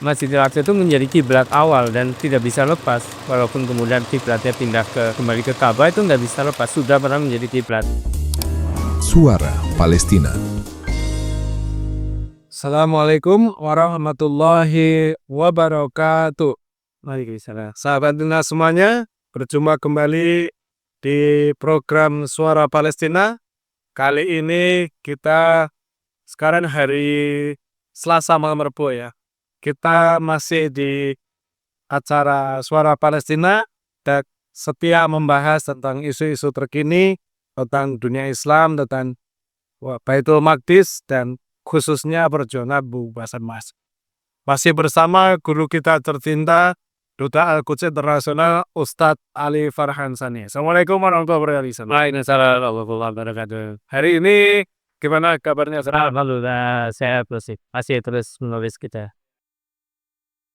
Masjidil Aqsa itu menjadi kiblat awal dan tidak bisa lepas. Walaupun kemudian kiblatnya pindah kembali ke Ka'bah, itu nggak bisa lepas. Sudah pernah menjadi kiblat. Suara Palestina. Assalamualaikum warahmatullahi wabarakatuh. Waalaikumsalam. Sahabat Dinas semuanya, berjumpa kembali di program Suara Palestina. Kali ini kita sekarang hari Selasa malam Rabu ya. Kita masih di acara Suara Palestina dan setia membahas tentang isu-isu terkini tentang dunia Islam, tentang Baitul Maqdis dan khususnya perjuangan pembebasan Mas. Masih bersama guru kita tercinta, Duta Al-Quds Internasional, Ustadz Ali Farhan Sani. Assalamualaikum warahmatullahi wabarakatuh. Waalaikumsalam warahmatullahi wabarakatuh. Hari ini gimana kabarnya? Alhamdulillah saya masih terus menulis kita.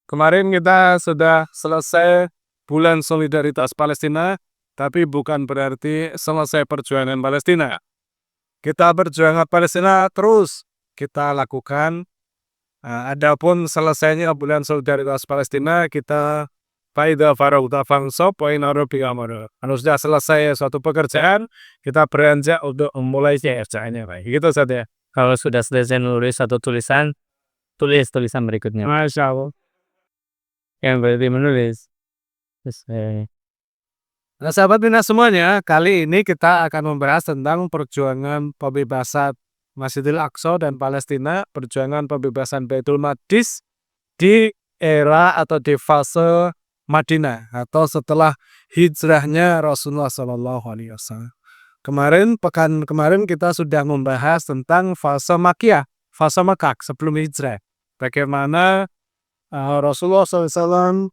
Kemarin kita sudah selesai bulan solidaritas Palestina, tapi bukan berarti selesai perjuangan Palestina. Kita perjuangan Palestina terus kita lakukan. Adapun selesainya bulan solidaritas Palestina, kita faida farauta fangsob wa inarobi amaro. Kalau sudah selesai suatu pekerjaan, kita beranjak untuk memulai kerjaannya. Gitu saja. Kalau sudah selesai nulis satu tulisan, tulis tulisan berikutnya. Masya Allah. Yang berarti menulis. Nah, sahabat Dinas semuanya, kali ini kita akan membahas tentang perjuangan pembebasan Masjidil Aqsa dan Palestina, perjuangan pembebasan Baitul Maqdis di era atau di fase Madinah atau setelah hijrahnya Rasulullah SAW. Pekan kemarin kita sudah membahas tentang fase Makkiyah, fase Mekah sebelum hijrah. Bagaimana Rasulullah SAW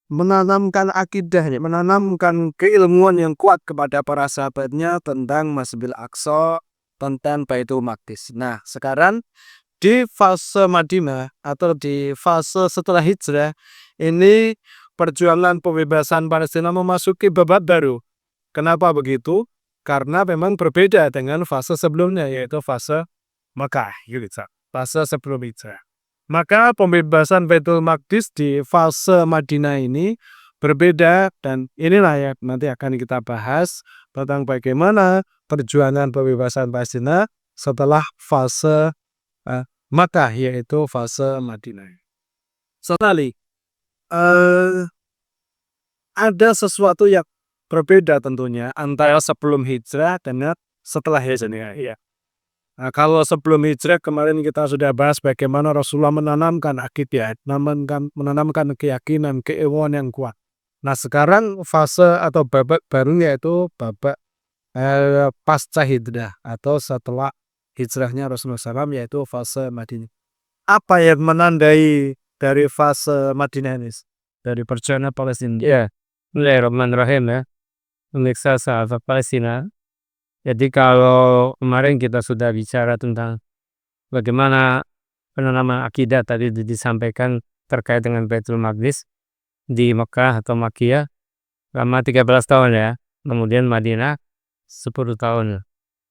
menanamkan akidahnya, menanamkan keilmuan yang kuat kepada para sahabatnya tentang Masjidil Aqsa, tentang Baitul Maqdis. Nah, sekarang di fase Madinah atau di fase setelah hijrah, ini perjuangan pembebasan Palestina memasuki babak baru. Kenapa begitu? Karena memang berbeda dengan fase sebelumnya, yaitu fase Mekah, fase sebelum hijrah. Maka pembebasan Baitul Maqdis di fase Madinah ini berbeda, dan inilah yang nanti akan kita bahas tentang bagaimana perjuangan pembebasan Palestina setelah fase Makkah, yaitu fase Madinah. Sekali ada sesuatu yang berbeda tentunya antara sebelum hijrah dan setelah hijrah. Ya. Nah, kalau sebelum hijrah kemarin kita sudah bahas bagaimana Rasulullah menanamkan akidah, menanamkan keyakinan, keimanan yang kuat. Nah, sekarang fase atau babak baru yaitu babak pasca hijrah atau setelah hijrahnya Rasulullah SAW, yaitu fase Madinah. Apa yang menandai dari fase Madinah ini? Dari perjuangan Palestina. Ya, Bismillahirrahmanirrahim ya. Pemirsa sahabat Palestina. Jadi kalau kemarin kita sudah bicara tentang bagaimana penanaman akidah tadi disampaikan terkait dengan Baitul Maqdis di Mekah atau Makkiyah lama 13 tahun ya. Kemudian Madinah 10 tahun.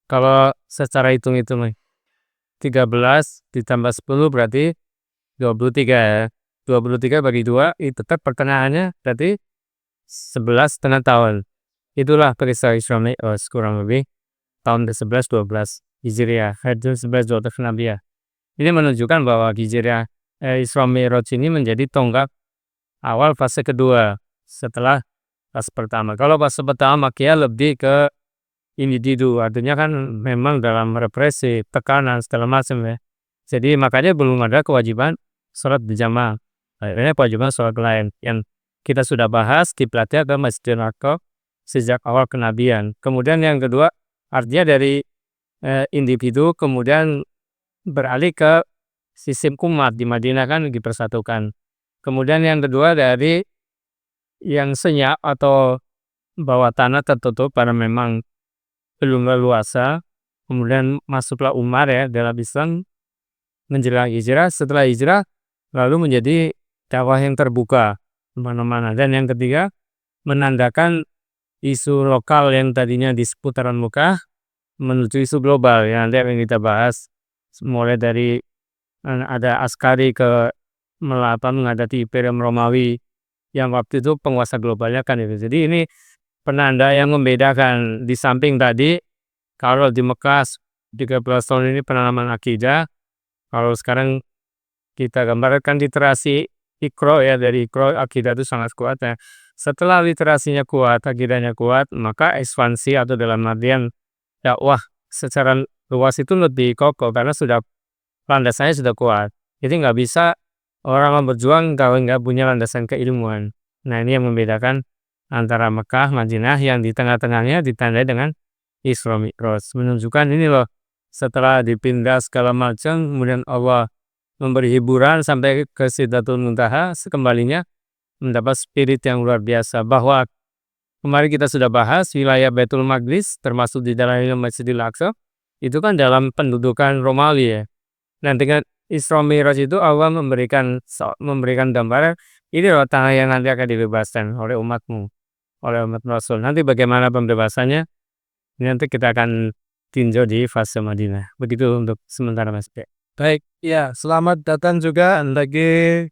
Kalau secara hitung-hitung 13 ditambah 10 berarti 23 ya. 23 bagi 2 itu tetap pertengahannya berarti 11,5 tahun. Itulah peristiwa Isra Mi'raj kurang lebih tahun ke-11 12 Hijriah, 11 12 Nabiah. Ini menunjukkan bahwa Hijriah Isra Mi'raj ini menjadi tonggak awal fase kedua setelah fase pertama. Kalau fase pertama Makkiyah lebih ke individu, artinya kan memang dalam represi, tekanan segala macam ya. Jadi makanya belum ada kewajiban sholat berjamaah. Akhirnya kewajiban sholat lain yang kita sudah bahas kiblatnya ke Masjidil Aqsa sejak awal kenabian. Kemudian yang kedua artinya dari individu kemudian beralih ke sistem umat di Madinah kan dipersatukan. Kemudian yang kedua dari yang senyap atau bawah tanah tertutup karena memang belum leluasa. Kemudian masuklah Umar ya dalam Islam menjelang hijrah. Setelah hijrah lalu menjadi dakwah yang terbuka kemana-mana. Dan yang ketiga menandakan isu lokal yang tadinya di seputaran Mekah menuju isu global yang nanti akan kita bahas mulai dari ada askari ke menghadapi Imperium Romawi yang waktu itu penguasa globalnya kan itu. Jadi ini penanda yang membedakan. Di samping tadi kalau di Mekah 13 tahun ini penanaman akidah, kalau sekarang kita gambarkan literasi Iqra ya, dari Iqra akidah itu sangat kuat ya. Setelah literasinya kuat, akidahnya kuat, maka ekspansi atau dalam artian dakwah secara luas itu lebih kokoh karena sudah landasannya sudah kuat. Jadi nggak bisa orang berjuang kalau nggak punya landasan keilmuan. Nah ini yang membedakan antara Mekah, Madinah yang di tengah-tengahnya ditandai dengan Isra Mi'raj. Menunjukkan ini loh, setelah dipindah segala macam, kemudian Allah memberi hiburan sampai ke Sidratul Muntaha, sekembalinya mendapat spirit yang luar biasa. Bahwa kemarin kita sudah bahas wilayah Baitul Maqdis termasuk di dalamnya Masjidil Aqsa, itu kan dalam pendudukan Romawi ya. Nah dengan Isra Mi'raj itu Allah memberikan gambaran ini loh tanah yang nanti akan dibebaskan oleh umatmu, oleh umat Rasul. Nanti bagaimana pembebasannya? Ini nanti kita akan tinjau di fase Madinah. Begitu untuk sementara Mas P. Baik, ya, selamat datang juga bagi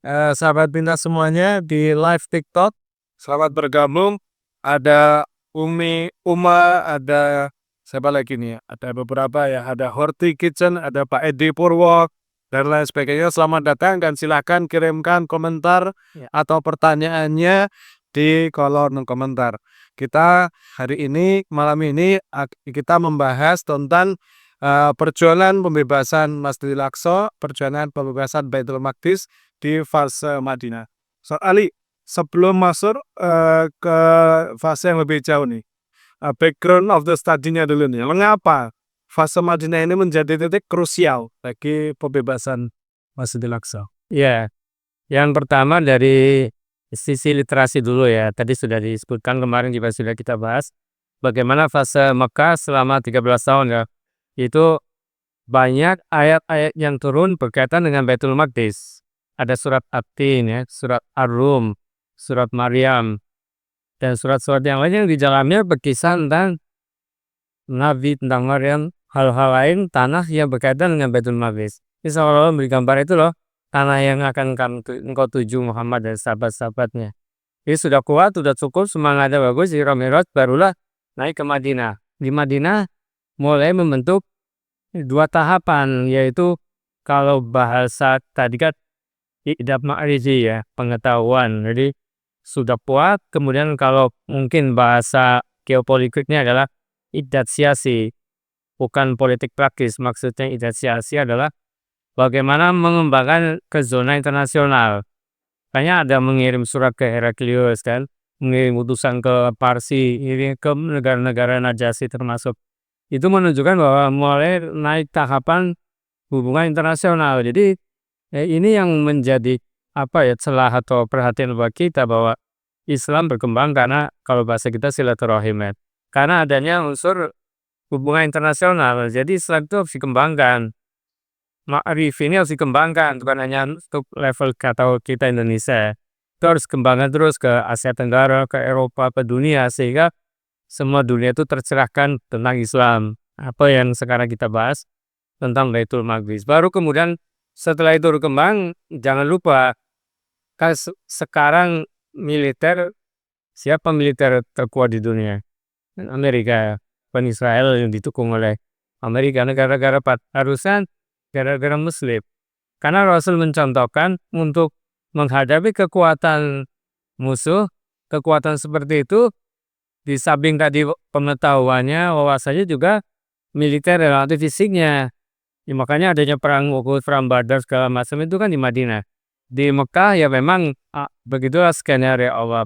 sahabat Pintar semuanya di live TikTok. Selamat bergabung. Ada Uma, ada siapa lagi nih? Ada beberapa ya, ada Horti Kitchen, ada Pak Edi Purwo, dan lain sebagainya. Selamat datang dan silakan kirimkan komentar atau pertanyaannya di kolom komentar. Kita hari ini, malam ini kita membahas tentang perjuangan pembebasan Masjidil Aqsa, perjuangan pembebasan Baitul Maqdis di fase Madinah. So, Ali, sebelum masuk ke fase yang lebih jauh nih, background of the study-nya dulu nih. Mengapa fase Madinah ini menjadi titik krusial bagi pembebasan Masjidil Aqsa? Ya, yang pertama dari sisi literasi dulu ya. Tadi sudah disebutkan kemarin juga sudah kita bahas bagaimana fase Mekah selama 13 tahun ya. Itu banyak ayat-ayat yang turun berkaitan dengan Baitul Maqdis. Ada surat At-Tin ya, surat Ar-Rum, surat Maryam, dan surat-surat yang lain yang di dalamnya berkisah tentang Nabi, tentang Maryam, hal-hal lain tanah yang berkaitan dengan Baitul Maqdis. Ini seolah-olah memberi gambar itu loh, tanah yang akan engkau tuju Muhammad dan sahabat-sahabatnya. Ini sudah kuat, sudah cukup, semangatnya bagus, Isra Mi'raj barulah naik ke Madinah. Di Madinah mulai membentuk dua tahapan, yaitu kalau bahasa tadi kan idap ma'rizi ya, pengetahuan. Jadi sudah kuat, kemudian kalau mungkin bahasa geopolitiknya adalah idat siasi, bukan politik praktis. Maksudnya idat siasi adalah bagaimana mengembangkan ke zona internasional. Kayaknya ada mengirim surat ke Heraklius kan, mengirim utusan ke Parsi, ini ke negara-negara Najasyi termasuk. Itu menunjukkan bahwa mulai naik tahapan hubungan internasional. Jadi ini yang menjadi celah atau perhatian buat kita bahwa Islam berkembang karena kalau bahasa kita silaturahim ya. Karena adanya unsur hubungan internasional. Jadi Islam itu harus dikembangkan. Ma'rif ini harus dikembangkan, bukan hanya untuk level atau kita Indonesia. Itu harus kembangkan terus ke Asia Tenggara, ke Eropa, ke dunia, sehingga semua dunia itu tercerahkan tentang Islam. Apa yang sekarang kita bahas tentang Baitul Maqdis. Baru kemudian setelah itu berkembang, jangan lupa kan sekarang militer, siapa militer terkuat di dunia? Amerika, Israel yang didukung oleh Amerika, negara-negara harusan negara-negara Muslim. Karena Rasul mencontohkan untuk menghadapi kekuatan musuh, kekuatan seperti itu, di samping tadi pengetahuannya, wawasannya juga militer relatif fisiknya. Ya, makanya adanya perang Uhud, perang Badar segala macam itu kan di Madinah. Di Mekah ya memang begitulah skenario Allah.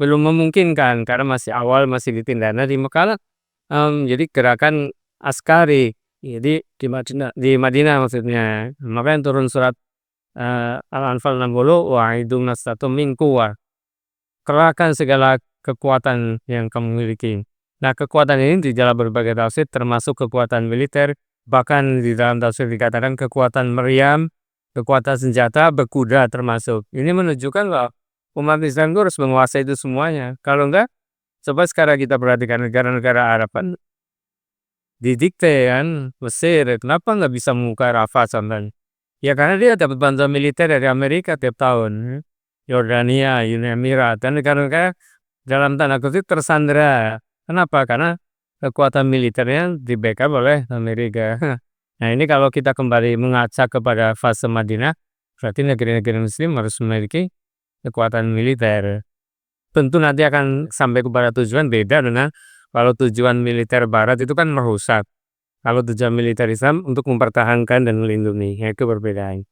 Belum memungkinkan karena masih awal, masih ditindak. Nah di Mekah jadi gerakan askari. Jadi di Madinah maksudnya. Makanya turun surat Al-Anfal 60, wa'idum nastatum min quwwah. Kerahkan segala kekuatan yang kamu miliki. Nah kekuatan ini di dalam berbagai tafsir termasuk kekuatan militer, bahkan di dalam tafsir dikatakan kekuatan meriam, kekuatan senjata, berkuda termasuk. Ini menunjukkan bahwa umat Islam itu harus menguasai itu semuanya. Kalau enggak, coba sekarang kita perhatikan negara-negara Arab kan didikte kan Mesir, kenapa nggak bisa membuka Rafah contohnya? Ya karena dia dapat bantuan militer dari Amerika tiap tahun. Yordania, Uni Emirat, dan negara-negara dalam tanda kutip tersandera. Kenapa? Karena kekuatan militernya di-backup oleh Amerika. Nah ini kalau kita kembali mengaca kepada fase Madinah, berarti negara-negara Muslim harus memiliki kekuatan militer. Tentu nanti akan sampai kepada tujuan beda dengan kalau tujuan militer Barat itu kan merusak. Kalau tujuan militer Islam untuk mempertahankan dan melindungi, ya itu perbedaan.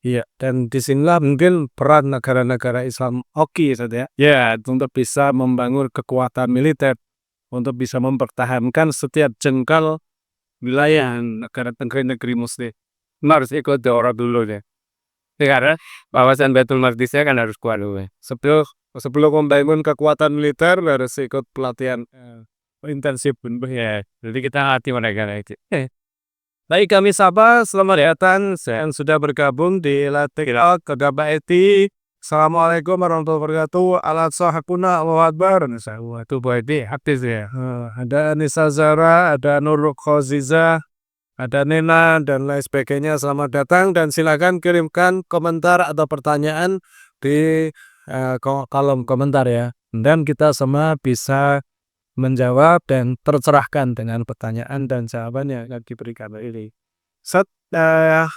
Iya, dan disinilah mungkin peran negara-negara Islam oke saja ya, untuk bisa membangun kekuatan militer, untuk bisa mempertahankan setiap jengkal wilayah negeri Muslim. Harus ikut daurah dulu deh. Karena kawasan Baitul Maqdisnya kan harus kuat dulu. Sebelum membangun kekuatan militer harus ikut pelatihan intensif. Ya, jadi kita hati mereka itu. Baik, kami sapa, selamat datang yang sudah bergabung di Latikal Kegabaeti. Assalamualaikum warahmatullahi wabarakatuh. Alat sahakuna Allahu Akbar. Itu buat dia, habis ya. Ada Nisa Zara, ada Nurul Khoziza, ada Nena, dan lain sebagainya. Selamat datang dan silakan kirimkan komentar atau pertanyaan di kolom komentar ya. Dan kita semua bisa menjawab dan tercerahkan dengan pertanyaan dan jawaban yang akan diberikan ini.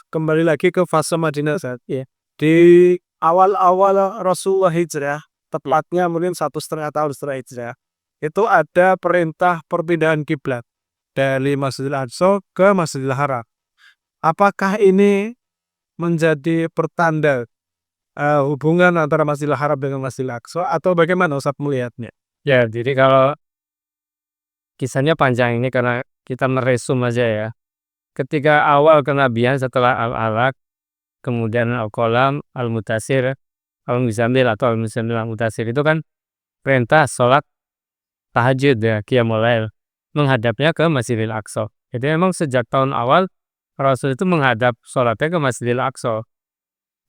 Kembali lagi ke fase Madinah saat ya. Di awal-awal Rasulullah hijrah, tepatnya mungkin 1,5 tahun setelah hijrah, itu ada perintah perpindahan kiblat dari Masjidil Aqsa ke Masjidil Haram. Apakah ini menjadi pertanda hubungan antara Masjidil Haram dengan Masjidil Aqsa atau bagaimana Ustaz melihatnya? Ya, jadi kalau kisahnya panjang ini karena kita meresum aja ya. Ketika awal kenabian setelah Al-Alaq, kemudian Al-Qalam, Al-Mutasir, Al-Muzammil atau Al-Muzammil Al-Mutasir itu kan perintah sholat tahajud ya, Qiyamul Lail, menghadapnya ke Masjidil Aqsa. Jadi memang sejak tahun awal Rasul itu menghadap sholatnya ke Masjidil Aqsa.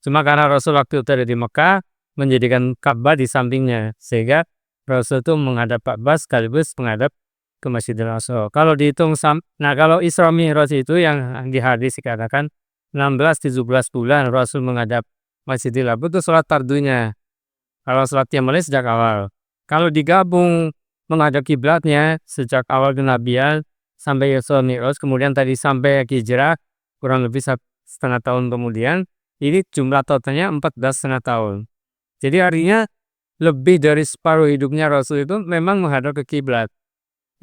Cuma karena Rasul waktu itu ada di Mekah, menjadikan Ka'bah di sampingnya, sehingga Rasul itu menghadap Ka'bah sekaligus menghadap ke Masjidil Aqsa. Kalau dihitung kalau Isra Mi'raj itu yang di hadis dikatakan 16-17 bulan Rasul menghadap Masjidil Aqsa itu sholat fardunya. Kalau sholat Qiyamul Lail sejak awal. Kalau digabung menghadap kiblatnya sejak awal kenabian sampai Isra Mi'raj, kemudian tadi sampai hijrah kurang lebih 1,5 tahun kemudian, ini jumlah totalnya 14,5 tahun. Jadi artinya lebih dari separuh hidupnya Rasul itu memang menghadap ke kiblat.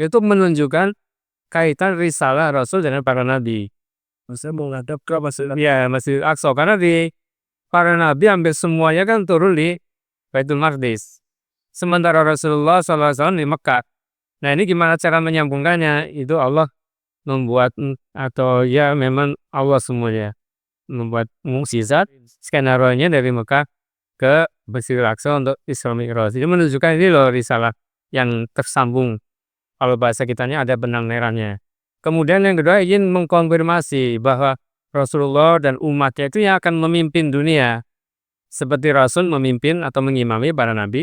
Itu menunjukkan kaitan risalah Rasul dengan para nabi. Maksudnya menghadap ke Masjidil Aqsa. Ya, Masjidil Aqsa. Karena di para nabi hampir semuanya kan turun di Baitul Maqdis. Sementara Rasulullah SAW di Mekah. Nah ini gimana cara menyambungkannya? Itu Allah membuat atau ya memang Allah semuanya membuat mukjizat skenario-nya dari Mekah ke Masjidil Aqsa untuk Isra Mi'raj. Ini menunjukkan ini loh risalah yang tersambung. Kalau bahasa kitanya ada benang merahnya. Kemudian yang kedua ingin mengkonfirmasi bahwa Rasulullah dan umatnya itu yang akan memimpin dunia. Seperti Rasul memimpin atau mengimami para nabi,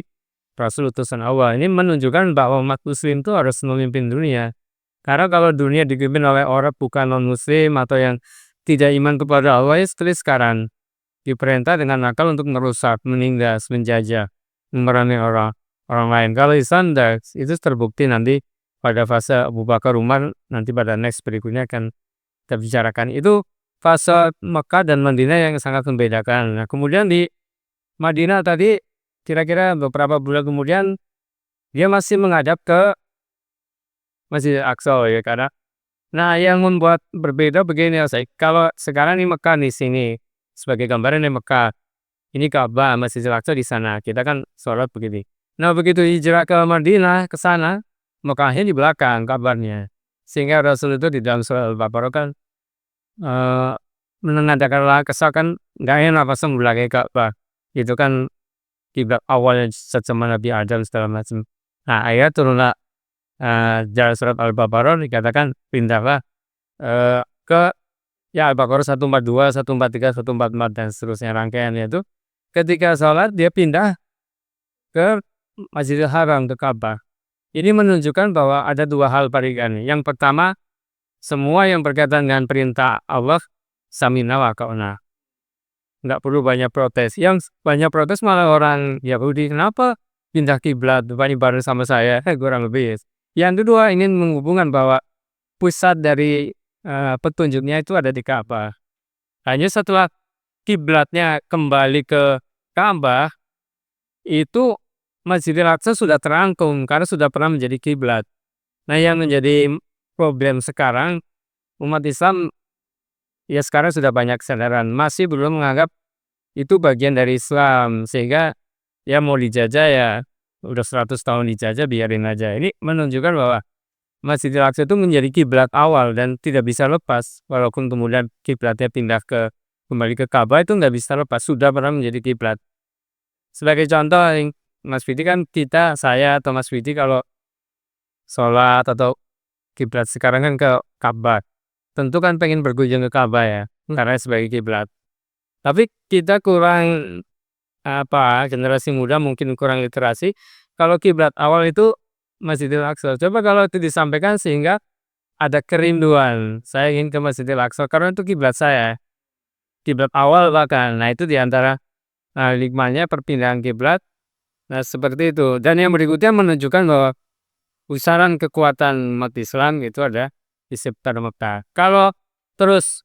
Rasul utusan Allah. Ini menunjukkan bahwa umat muslim itu harus memimpin dunia. Karena kalau dunia dipimpin oleh orang bukan non-muslim atau yang tidak iman kepada Allah, ya seperti sekarang diperintah dengan akal untuk merusak, menindas, menjajah, memerangi orang lain. Kalau Islam itu terbukti nanti pada fase Abu Bakar, Umar, nanti pada next berikutnya akan kita bicarakan. Itu fase Mekah dan Madinah yang sangat membedakan. Nah, kemudian di Madinah tadi kira-kira beberapa bulan kemudian dia masih menghadap ke Masjid Aqsa ya karena yang membuat berbeda begini ya, kalau sekarang di Mekah di sini sebagai gambaran di Mekah, ini Ka'bah, Masjidil Aqsa di sana. Kita kan sholat begini. Nah, begitu hijrah ke Madinah ke sana, Mekahnya di belakang kabarnya. Sehingga Rasul itu di dalam surah Al-Baqarah kan menandakan kesal kan nggak enak pas membelakangi Ka'bah. Itu kan kiblat awalnya sejak Nabi Adam segala macam. Nah, ayat turunlah dalam surat Al-Baqarah dikatakan pindahlah ke Al-Baqarah 142, 143, 144 dan seterusnya rangkaiannya itu. Ketika sholat dia pindah ke Masjidil Haram, ke Ka'bah. Ini menunjukkan bahwa ada dua hal pada ini. Yang pertama, semua yang berkaitan dengan perintah Allah samina wa ta'na. Nggak perlu banyak protes. Yang banyak protes malah orang Yahudi, kenapa pindah kiblat, bukan bareng sama saya, kurang lebih. Yang kedua ingin menghubungkan bahwa pusat dari petunjuknya itu ada di Ka'bah. Hanya setelah kiblatnya kembali ke Ka'bah, itu Masjidil Aqsa sudah terangkum karena sudah pernah menjadi kiblat. Nah, yang menjadi problem sekarang umat Islam ya sekarang sudah banyak kesadaran, masih belum menganggap itu bagian dari Islam, sehingga ya mau dijajah ya udah 100 tahun dijajah biarin aja. Ini menunjukkan bahwa Masjidil Aqsa itu menjadi kiblat awal dan tidak bisa lepas, walaupun kemudian kiblatnya pindah kembali ke Ka'bah itu nggak bisa lepas, sudah pernah menjadi kiblat. Sebagai contoh, Mas Vidi kan saya atau Mas Vidi kalau sholat atau kiblat sekarang kan ke Ka'bah, tentu kan pengen berkunjung ke Ka'bah ya, karena sebagai kiblat. Tapi kita kurang generasi muda mungkin kurang literasi. Kalau kiblat awal itu Masjidil Aqsa. Coba kalau itu disampaikan sehingga ada kerinduan, saya ingin ke Masjidil Aqsa karena itu kiblat saya, kiblat awal bahkan. Nah, itu diantara hikmahnya perpindahan kiblat. Nah, seperti itu. Dan yang berikutnya menunjukkan bahwa pusaran kekuatan umat Islam itu ada di sekitar Mekah. Kalau terus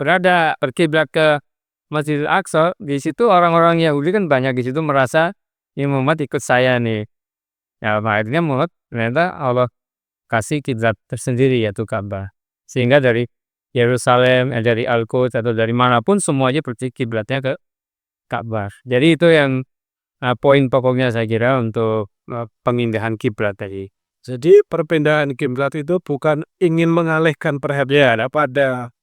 berkiblat ke Masjidil Aqsa, di situ orang-orang Yahudi kan banyak di situ merasa ini Muhammad ikut saya nih. Ya, akhirnya Muhammad ternyata Allah kasih kiblat tersendiri yaitu Ka'bah. Sehingga dari Yerusalem, dari Al-Quds atau dari manapun semuanya kiblatnya ke Ka'bah. Jadi itu yang poin pokoknya saya kira untuk pemindahan kiblat tadi. Jadi perpindahan kiblat itu bukan ingin mengalihkan perhatian pada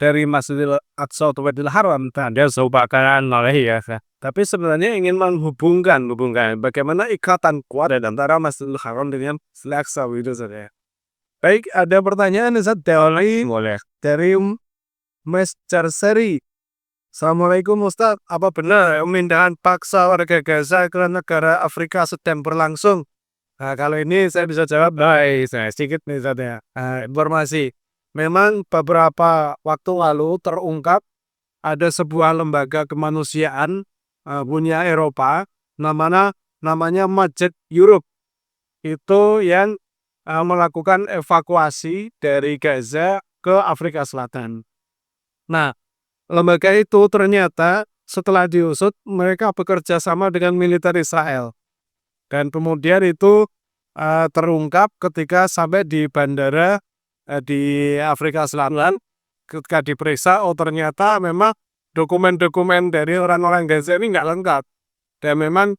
dari Masjidil Aqsa atau Masjidil Haram, Ada seupakaran oleh ya. tapi sebenarnya ingin menghubungkan bagaimana ikatan kuat antara Masjidil Haram dengan Masjidil Aqsa itu saja. Baik, ada pertanyaan Ustaz dari Boleh. Mas Charseri. Assalamualaikum Ustaz, apa benar pemindahan paksa warga Gaza ke negara Afrika sedang berlangsung? Nah, kalau ini saya bisa jawab, baik, saya sedikit nih Ustaz ya. Informasi. Memang beberapa waktu lalu terungkap ada sebuah lembaga kemanusiaan punya Eropa, namanya Masjid Europe. Itu yang melakukan evakuasi dari Gaza ke Afrika Selatan. Nah, lembaga itu ternyata setelah diusut mereka bekerja sama dengan militer Israel. Dan kemudian itu terungkap ketika sampai di bandara di Afrika Selatan, ketika diperiksa, ternyata memang dokumen-dokumen dari orang-orang Gaza ini nggak lengkap. Dan memang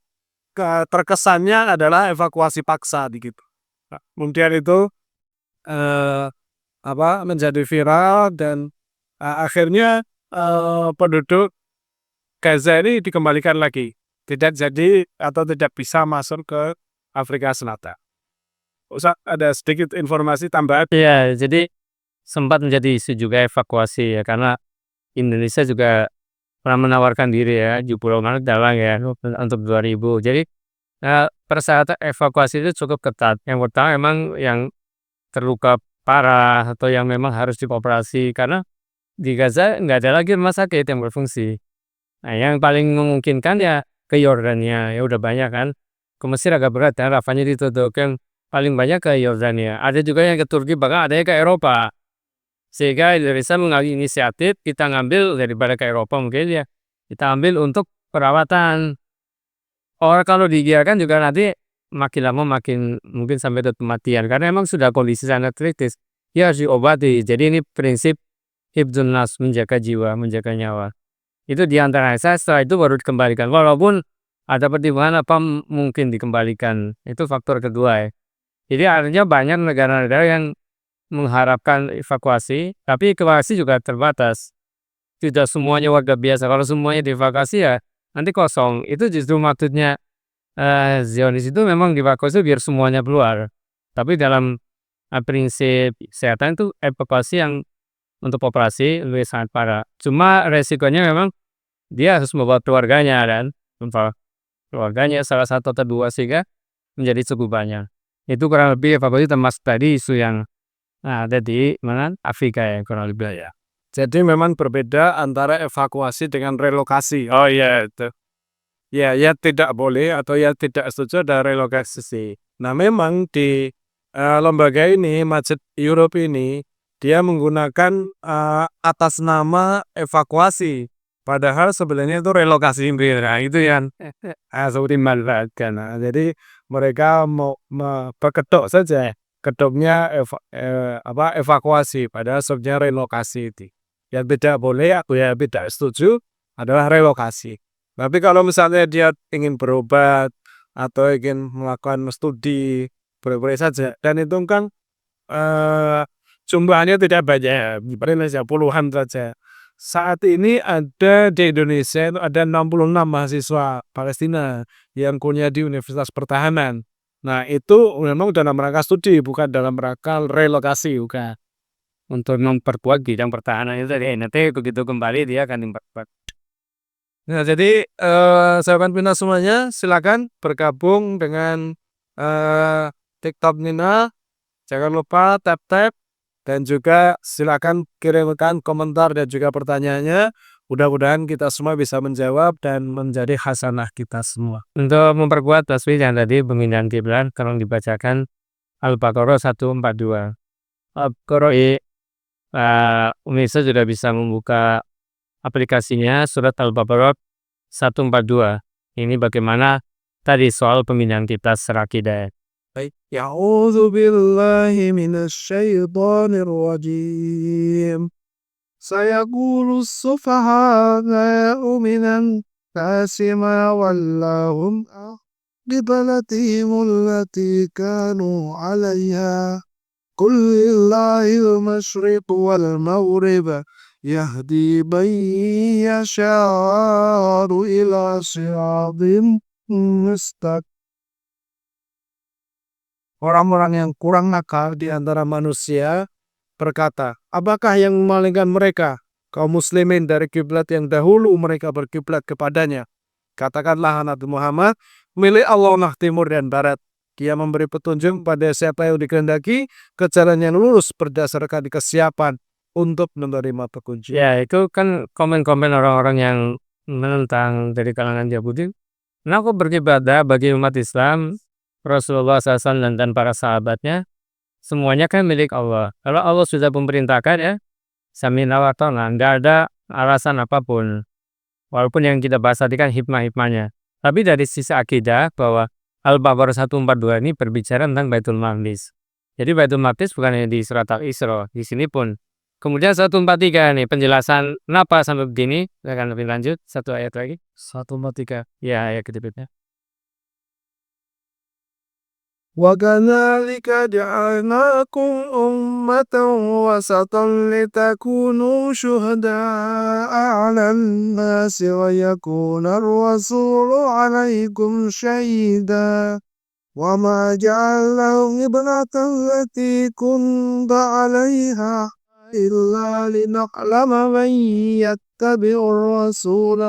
terkesannya adalah evakuasi paksa gitu. Nah, kemudian itu menjadi viral dan akhirnya penduduk Gaza ini dikembalikan lagi, tidak jadi atau tidak bisa masuk ke Afrika Selatan. Ustaz, ada sedikit informasi tambahan. Iya, jadi sempat menjadi isu juga evakuasi ya, karena Indonesia juga pernah menawarkan diri ya di Pulau Dalang ya untuk 2000. Jadi persyaratan evakuasi itu cukup ketat. Yang pertama memang yang terluka parah atau yang memang harus dioperasi karena di Gaza nggak ada lagi rumah sakit yang berfungsi. Nah, yang paling memungkinkan ya ke Yordania, ya udah banyak kan. Ke Mesir agak berat ya, Rafahnya ditutup. Yang paling banyak ke Yordania. Ada juga yang ke Turki, bahkan ada yang ke Eropa. Sehingga Indonesia mengambil inisiatif, kita ngambil daripada ke Eropa mungkin ya, kita ambil untuk perawatan. Orang kalau dibiarkan juga nanti makin lama makin mungkin sampai ke kematian. Karena emang sudah kondisi sangat kritis. Ya harus diobati. Jadi ini prinsip hifdzun nafs, menjaga jiwa, menjaga nyawa. Itu diantara saya, setelah itu baru dikembalikan. Walaupun ada pertimbangan apa mungkin dikembalikan. Itu faktor kedua ya. Jadi artinya banyak negara-negara yang mengharapkan evakuasi, tapi evakuasi juga terbatas. Tidak semuanya warga biasa. Kalau semuanya dievakuasi ya nanti kosong. Itu justru maksudnya Zionis itu memang dievakuasi biar semuanya keluar. Tapi dalam prinsip kesehatan itu evakuasi yang untuk operasi lebih sangat parah. Cuma resikonya memang dia harus membawa keluarganya dan membawa keluarganya salah satu atau dua sehingga menjadi cukup banyak. Itu kurang lebih evakuasi termasuk tadi isu yang Nah, ada di mana? Afrika ya kurang lebih ya. Jadi memang berbeda antara evakuasi dengan relokasi. Oh iya itu. Ya, ya tidak boleh atau ya tidak setuju ada relokasi. Nah, memang di lembaga ini, Masjid Europe ini, dia menggunakan atas nama evakuasi. Padahal sebenarnya itu relokasi. Nah, itu yang Seperti dimanfaatkan. Nah, jadi mereka mau berkedok saja. Kedoknya evakuasi, padahal sebenarnya relokasi itu. Yang tidak boleh atau yang tidak setuju adalah relokasi. Tapi kalau misalnya dia ingin berobat atau ingin melakukan studi, boleh-boleh saja. Dan itu kan jumlahnya tidak banyak, paling saja puluhan saja. Saat ini ada di Indonesia itu ada 66 mahasiswa Palestina yang kuliah di Universitas Pertahanan. Nah, itu memang dalam rangka studi, bukan dalam rangka relokasi, bukan. untuk memperkuat bidang pertahanan itu tadi. Nanti begitu kembali dia akan memperkuat. Nah, jadi sahabat Mina semuanya, silakan bergabung dengan TikTok Nina. Jangan lupa tap-tap dan juga silakan kirimkan komentar dan juga pertanyaannya. Mudah-mudahan kita semua bisa menjawab dan menjadi hasanah kita semua. Untuk memperkuat tasbih yang tadi pemindahan kiblat kalau dibacakan Al-Baqarah 142. Al-Baqarah pemirsa sudah bisa membuka aplikasinya surat Al-Baqarah 142. Ini bagaimana tadi soal pemindahan kiblat secara akidah. Baik. Ya'udzu billahi minasyaitonir rajim. Sayaqulu as-sufaha'u minan nasi ma wallahum qiblatihim allati kanu 'alayha. Qul lillahil masyriq wal maghrib yahdi man yasha'u ila siratim mustaqim. Orang-orang yang kurang akal di antara manusia berkata, apakah yang memalingkan mereka, kaum muslimin dari kiblat yang dahulu mereka berkiblat kepadanya? Katakanlah Nabi Muhammad, milik Allah lah timur dan barat. Dia memberi petunjuk pada siapa yang dikehendaki ke jalan yang lurus berdasarkan kesiapan untuk menerima petunjuk. Ya, itu kan komen-komen orang-orang yang menentang dari kalangan Yahudi. Nah, aku beribadah bagi umat Islam, Rasulullah SAW dan para sahabatnya, semuanya kan milik Allah. Kalau Allah sudah memerintahkan ya, sami'na wa ta'na, nggak ada alasan apapun. Walaupun yang kita bahas tadi kan hikmah-hikmahnya. Tapi dari sisi akidah bahwa Al-Baqarah 142 ini berbicara tentang Baitul Maqdis. Jadi Baitul Maqdis bukan hanya di surat Al-Isra, di sini pun. Kemudian 143 nih penjelasan kenapa sampai begini. Saya akan lebih lanjut satu ayat lagi. 143. Ya, ayat kedua. وَكَذَلِكَ جَعَلْنَاكُمْ أُمَّةً وَسَطًا لِتَكُونُوا شُهَدَاءَ عَلَى النَّاسِ وَيَكُونَ الرَّسُولُ عَلَيْكُمْ شَهِيدًا وَمَا جَعَلْنَا الْقِبْلَةَ الَّتِي كُنْتَ عَلَيْهَا إِلَّا لِنَعْلَمَ مَن يَتَّبِعُ الرَّسُولَ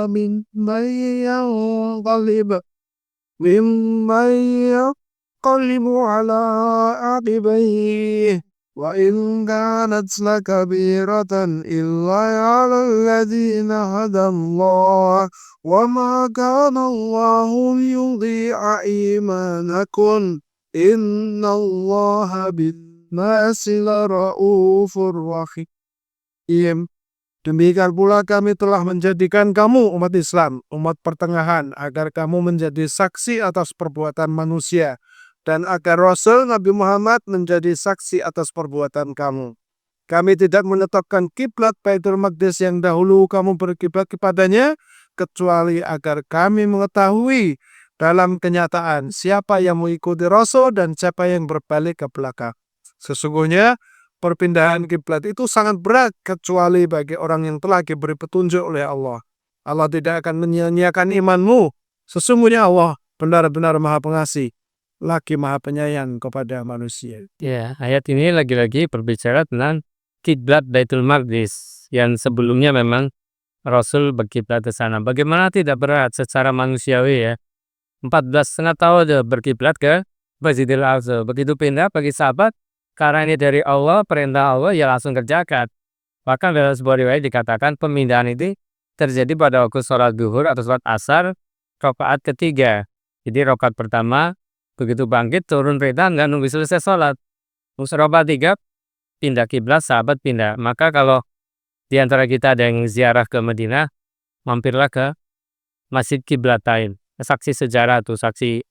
مِمَّن ينقلب على عقبيه وإن كانت لكبيرة إلا على الذين هدى الله وما كان الله ليضيع إيمانكم إن الله بالناس لرؤوف رحيم. Demikian pula kami telah menjadikan kamu umat Islam, umat pertengahan, agar kamu menjadi saksi atas perbuatan manusia, dan agar Rasul Nabi Muhammad menjadi saksi atas perbuatan kamu. Kami tidak menetapkan kiblat Baitul Maqdis yang dahulu kamu berkiblat kepadanya, kecuali agar kami mengetahui dalam kenyataan siapa yang mengikuti Rasul dan siapa yang berbalik ke belakang. Sesungguhnya, perpindahan kiblat itu sangat berat kecuali bagi orang yang telah diberi petunjuk oleh Allah. Allah tidak akan menyia-nyiakan imanmu. Sesungguhnya Allah benar-benar Maha Pengasih, lagi Maha Penyayang kepada manusia. Ya, ayat ini lagi-lagi berbicara tentang kiblat Baitul Maqdis yang sebelumnya memang Rasul berkiblat ke sana. Bagaimana tidak berat secara manusiawi ya. 14,5 tahun dia berkiblat ke Masjidil Aqsa. Begitu pindah bagi sahabat karena ini dari Allah, perintah Allah, ya langsung kerjakan. Bahkan dalam sebuah riwayat dikatakan pemindahan itu terjadi pada waktu sholat duhur atau sholat asar rakaat ketiga. Jadi rakaat pertama begitu bangkit turun perintah nggak nunggu selesai sholat. Terus rakaat tiga pindah kiblat, sahabat pindah. Maka kalau di antara kita ada yang ziarah ke Madinah, mampirlah ke Masjid Qiblatain. Saksi sejarah tuh, saksi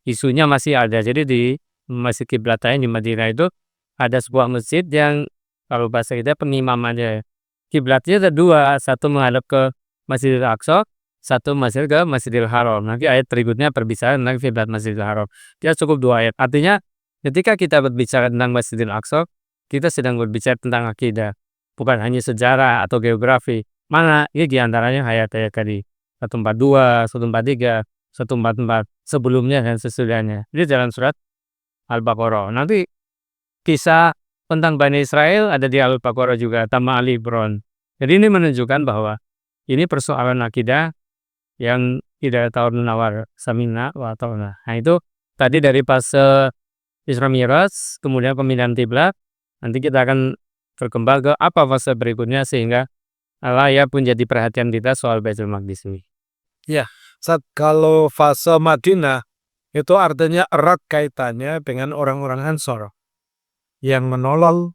isunya masih ada. Jadi di Masjid Qiblatain di Madinah itu ada sebuah masjid yang kalau bahasa kita pengimamannya. Kiblatnya ada dua, satu menghadap ke Masjidil Aqsa, satu masjid ke Masjidil Haram. Nanti ayat berikutnya berbicara tentang kiblat Masjidil Haram. Dia cukup 2 ayat. Artinya ketika kita berbicara tentang Masjidil Aqsa, kita sedang berbicara tentang akidah, bukan hanya sejarah atau geografi. Mana ini diantaranya ayat-ayat tadi 142, 143, 144 sebelumnya dan sesudahnya. Ini dalam surat Al-Baqarah. Nanti kisah tentang Bani Israel ada di Al-Baqarah juga, tambah Ali Imran. Jadi ini menunjukkan bahwa ini persoalan akidah yang tidak tahun menawar samina wa ta'na. Nah itu tadi dari fase Isra Mi'raj, kemudian pemindahan kiblat. Nanti kita akan berkembang ke apa fase berikutnya sehingga Allah ya pun jadi perhatian kita soal Baitul Maqdis ini. Kalau fase Madinah itu artinya erat kaitannya dengan orang-orang Ansor yang menolong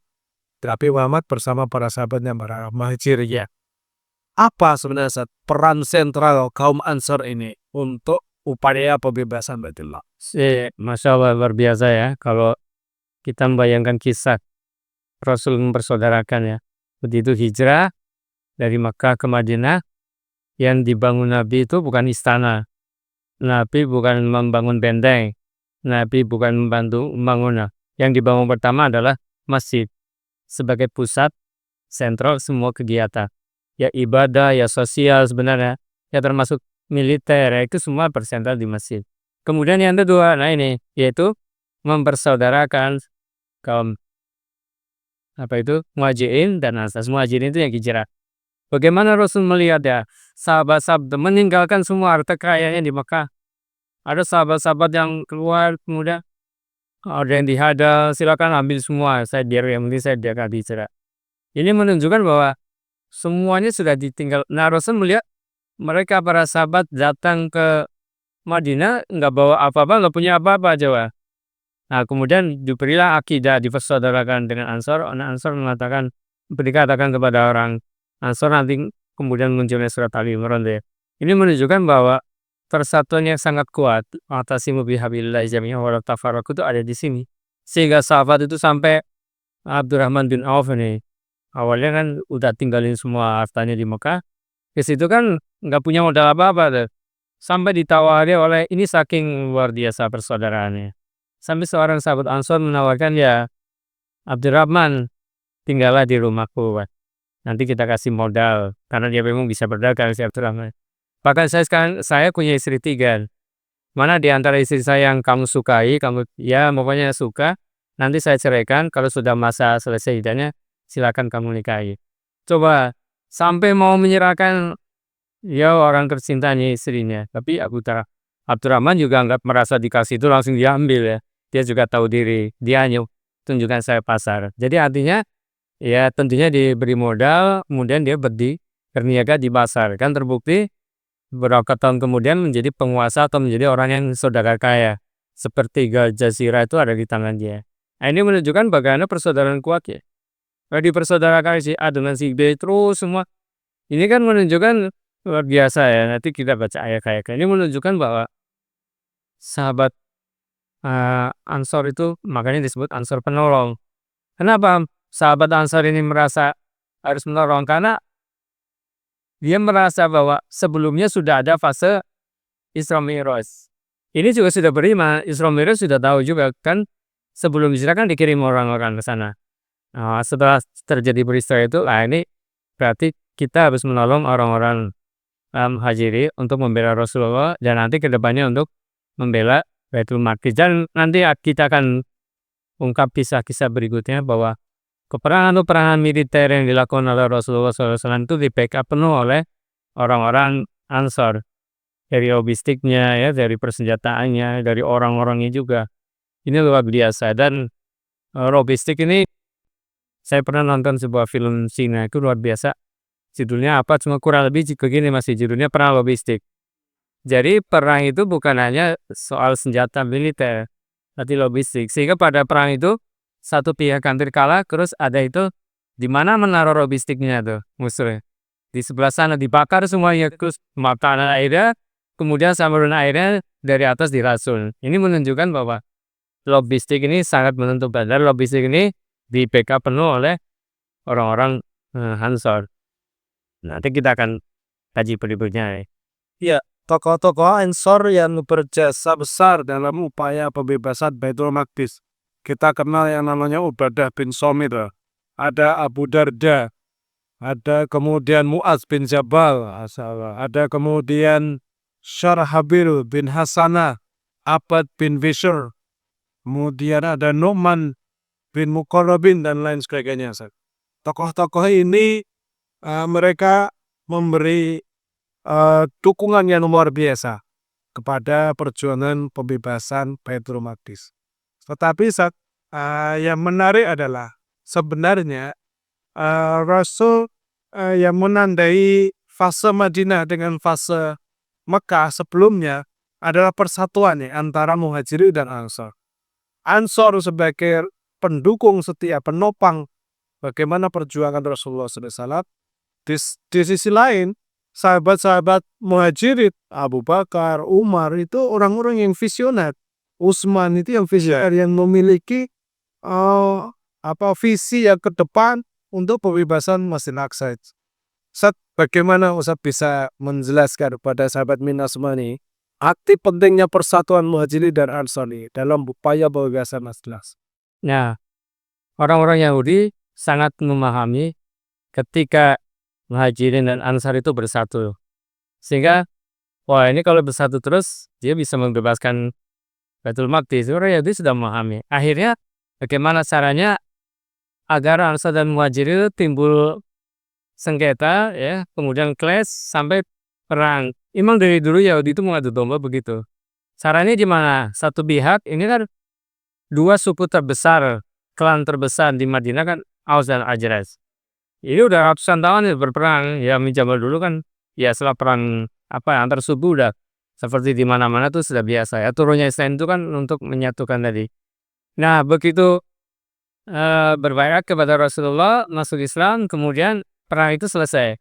Nabi Muhammad bersama para sahabatnya para Muhajirin. Apa sebenarnya peran sentral kaum Ansor ini untuk upaya pembebasan Baitullah? Masya Allah luar biasa ya kalau kita membayangkan kisah Rasul mempersaudarakan ya. Begitu hijrah dari Makkah ke Madinah, yang dibangun Nabi itu bukan istana. Nabi bukan membangun benteng. Nabi bukan membangun. Yang dibangun pertama adalah masjid sebagai pusat sentral semua kegiatan. Ya ibadah, ya sosial sebenarnya, ya termasuk militer, ya, itu semua bersentral di masjid. Kemudian yang kedua, nah ini yaitu mempersaudarakan kaum Muhajirin dan Ansar. Muhajirin itu yang hijrah. Bagaimana Rasul melihat ya sahabat-sahabat meninggalkan semua harta kekayaannya di Mekah. Ada sahabat-sahabat yang keluar kemudian ada yang dihadang, silakan ambil semua, saya biar yang penting saya dia hijrah. Ini menunjukkan bahwa semuanya sudah ditinggal. Nah Rasul melihat mereka para sahabat datang ke Madinah nggak bawa apa-apa, nggak punya apa-apa coba. Nah kemudian diberilah akidah, dipersaudarakan dengan Ansor. Ansor dikatakan kepada orang Ansor nanti kemudian munculnya surat Ali Imran ya. Ini menunjukkan bahwa persatuan yang sangat kuat atasimu bihablillah jami'an wa la tafarraqu itu ada di sini. Sehingga sahabat itu sampai Abdurrahman bin Auf ini awalnya kan udah tinggalin semua hartanya di Mekah. Ke situ kan nggak punya modal apa-apa tuh. Sampai ditawari oleh ini saking luar biasa persaudaraannya. Sampai seorang sahabat Ansor menawarkan ya Abdurrahman tinggallah di rumahku. Nanti kita kasih modal karena dia memang bisa berdagang si Abdurrahman. Bahkan saya punya istri 3. Mana di antara istri saya yang kamu sukai, kamu ya pokoknya suka, nanti saya ceraikan, kalau sudah masa selesai iddahnya silakan kamu nikahi. Coba sampai mau menyerahkan ya orang tercintanya istrinya, tapi Abdurrahman juga nggak merasa dikasih itu langsung diambil ya. Dia juga tahu diri, dia hanya tunjukkan saya pasar. Jadi artinya ya tentunya diberi modal, kemudian dia berniaga di pasar. Kan terbukti beberapa tahun kemudian menjadi penguasa atau menjadi orang yang saudara kaya. Sepertiga jazirah itu ada di tangan dia. Nah, ini menunjukkan bagaimana persaudaraan kuat ya. Kalau dipersaudarakan si A dengan si B terus semua. Ini kan menunjukkan luar biasa ya. Nanti kita baca ayat-ayat. Ini menunjukkan bahwa sahabat Ansor itu makanya disebut Ansor penolong. Kenapa sahabat Ansor ini merasa harus menolong? Karena dia merasa bahwa sebelumnya sudah ada fase Isra Mi'raj. Ini juga sudah beriman, Isra Mi'raj sudah tahu juga kan sebelum hijrah kan dikirim orang-orang ke sana. Nah, setelah terjadi peristiwa itu, ini berarti kita harus menolong orang-orang Muhajirin untuk membela Rasulullah dan nanti kedepannya untuk membela Baitul Maqdis. Dan nanti kita akan ungkap kisah-kisah berikutnya bahwa peperangan militer yang dilakukan oleh Rasulullah SAW itu di backup penuh oleh orang-orang Ansor. Dari logistiknya, ya, dari persenjataannya, dari orang-orangnya juga. Ini luar biasa. Dan Logistik ini saya pernah nonton sebuah film Cina itu luar biasa. Judulnya apa? Cuma kurang lebih begini masih judulnya perang logistik. Jadi perang itu bukan hanya soal senjata militer, tapi logistik. Sehingga pada perang itu satu pihak hampir kalah, terus ada itu di mana menaruh logistiknya tuh musuhnya. Di sebelah sana dibakar semuanya, terus makanan airnya, kemudian saluran airnya dari atas diracun. Ini menunjukkan bahwa logistik ini sangat menentukan. Dan logistik ini di backup penuh oleh orang-orang Ansor. Nanti kita akan kaji berikutnya. Ya, tokoh-tokoh Ansor yang berjasa besar dalam upaya pembebasan Baitul Maqdis. Kita kenal yang namanya Ubadah bin Somit. Ada Abu Darda. Ada kemudian Mu'az bin Jabal. Ada kemudian Syarhabil bin Hasanah. Abad bin Bishr. Kemudian ada Nu'man bin Muqarrabin dan lain sebagainya. Tokoh-tokoh ini mereka memberi dukungan yang luar biasa kepada perjuangan pembebasan Baitul Maqdis. Tetapi yang menarik adalah sebenarnya Rasul yang menandai fase Madinah dengan fase Mekah sebelumnya adalah persatuan antara Muhajirin dan Ansor. Ansor sebagai pendukung setia, penopang bagaimana perjuangan Rasulullah SAW. Di sisi lain, sahabat-sahabat Muhajirin, Abu Bakar, Umar itu orang-orang yang visioner. Utsman itu yang visioner, yang memiliki visi yang ke depan untuk pembebasan Masjidil Aqsa. Bagaimana Ustaz bisa menjelaskan kepada sahabat Minna semua ini arti pentingnya persatuan Muhajirin dan Ansor dalam upaya pembebasan Masjidil Aqsa? Nah, orang-orang Yahudi sangat memahami ketika Muhajirin dan Ansar itu bersatu. Sehingga, wah ini kalau bersatu terus, dia bisa membebaskan Baitul Maqdis. Orang Yahudi sudah memahami. Akhirnya, bagaimana caranya agar Ansar dan Muhajirin itu timbul sengketa, ya, kemudian clash sampai perang. Memang dari dulu Yahudi itu mengadu domba begitu. Caranya gimana? Satu pihak, ini kan dua suku terbesar, klan terbesar di Madinah kan Aus dan Khazraj. Ini udah ratusan tahun berperang. Ya zaman dulu kan ya setelah perang antar suku udah seperti di mana-mana tuh sudah biasa ya. Turunnya Islam itu kan untuk menyatukan tadi. Nah, begitu berbaiat kepada Rasulullah, masuk Islam, kemudian perang itu selesai.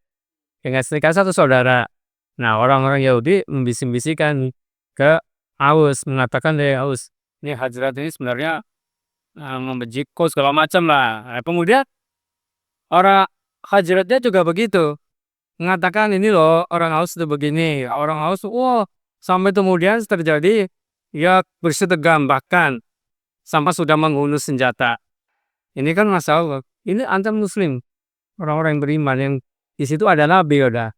Dengan serikat satu saudara. Nah, orang-orang Yahudi membisik-bisikan ke Aus, mengatakan dari Aus, ini Khazraj ini sebenarnya membenci kau segala macam lah. Nah, kemudian orang Khazrajnya juga begitu. Mengatakan ini loh orang Aus itu begini. Orang Aus, wah, sampai kemudian terjadi ya bersih tegang bahkan sampai sudah menghunus senjata. Ini kan masalah. Ini antar Muslim, orang-orang yang beriman yang di situ ada Nabi udah.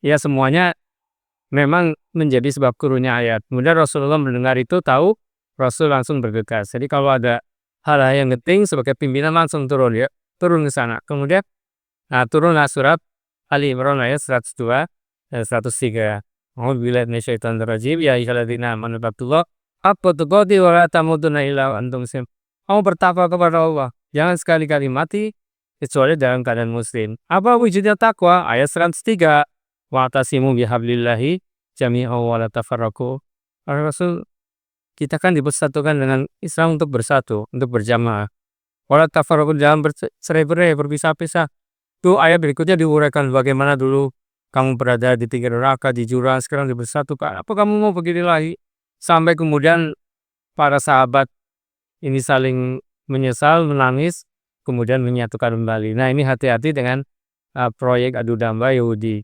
Ya semuanya memang menjadi sebab turunnya ayat. Kemudian Rasulullah mendengar itu tahu, Rasul langsung bergegas. Jadi kalau ada hal-hal yang penting sebagai pimpinan langsung turun ya. Turun ke sana. Kemudian turunlah surat Ali Imran ayat 102 dan 103. A'udzubillahi minasyaitonir rajim. Ya ayyuhalladzina amanu taqullaha haqqa tuqatih wa la tamutunna illa wa antum muslimun. Kamu bertakwa kepada Allah. Jangan sekali-kali mati kecuali dalam keadaan muslim. Apa wujudnya takwa? Ayat 103. Wa'tasimu bihablillahi jami'an wa la tafarraqu. Rasul kita kan dipersatukan dengan Islam untuk bersatu, untuk berjamaah. Wala tafarraqu, jangan bercerai-berai, berpisah-pisah. Itu ayat berikutnya diuraikan bagaimana dulu kamu berada di tinggi neraka, di jurang, sekarang dipersatukan. Apa kamu mau begini lagi? Sampai kemudian para sahabat ini saling menyesal, menangis, kemudian menyatukan kembali. Nah, ini hati-hati dengan proyek adu domba Yahudi.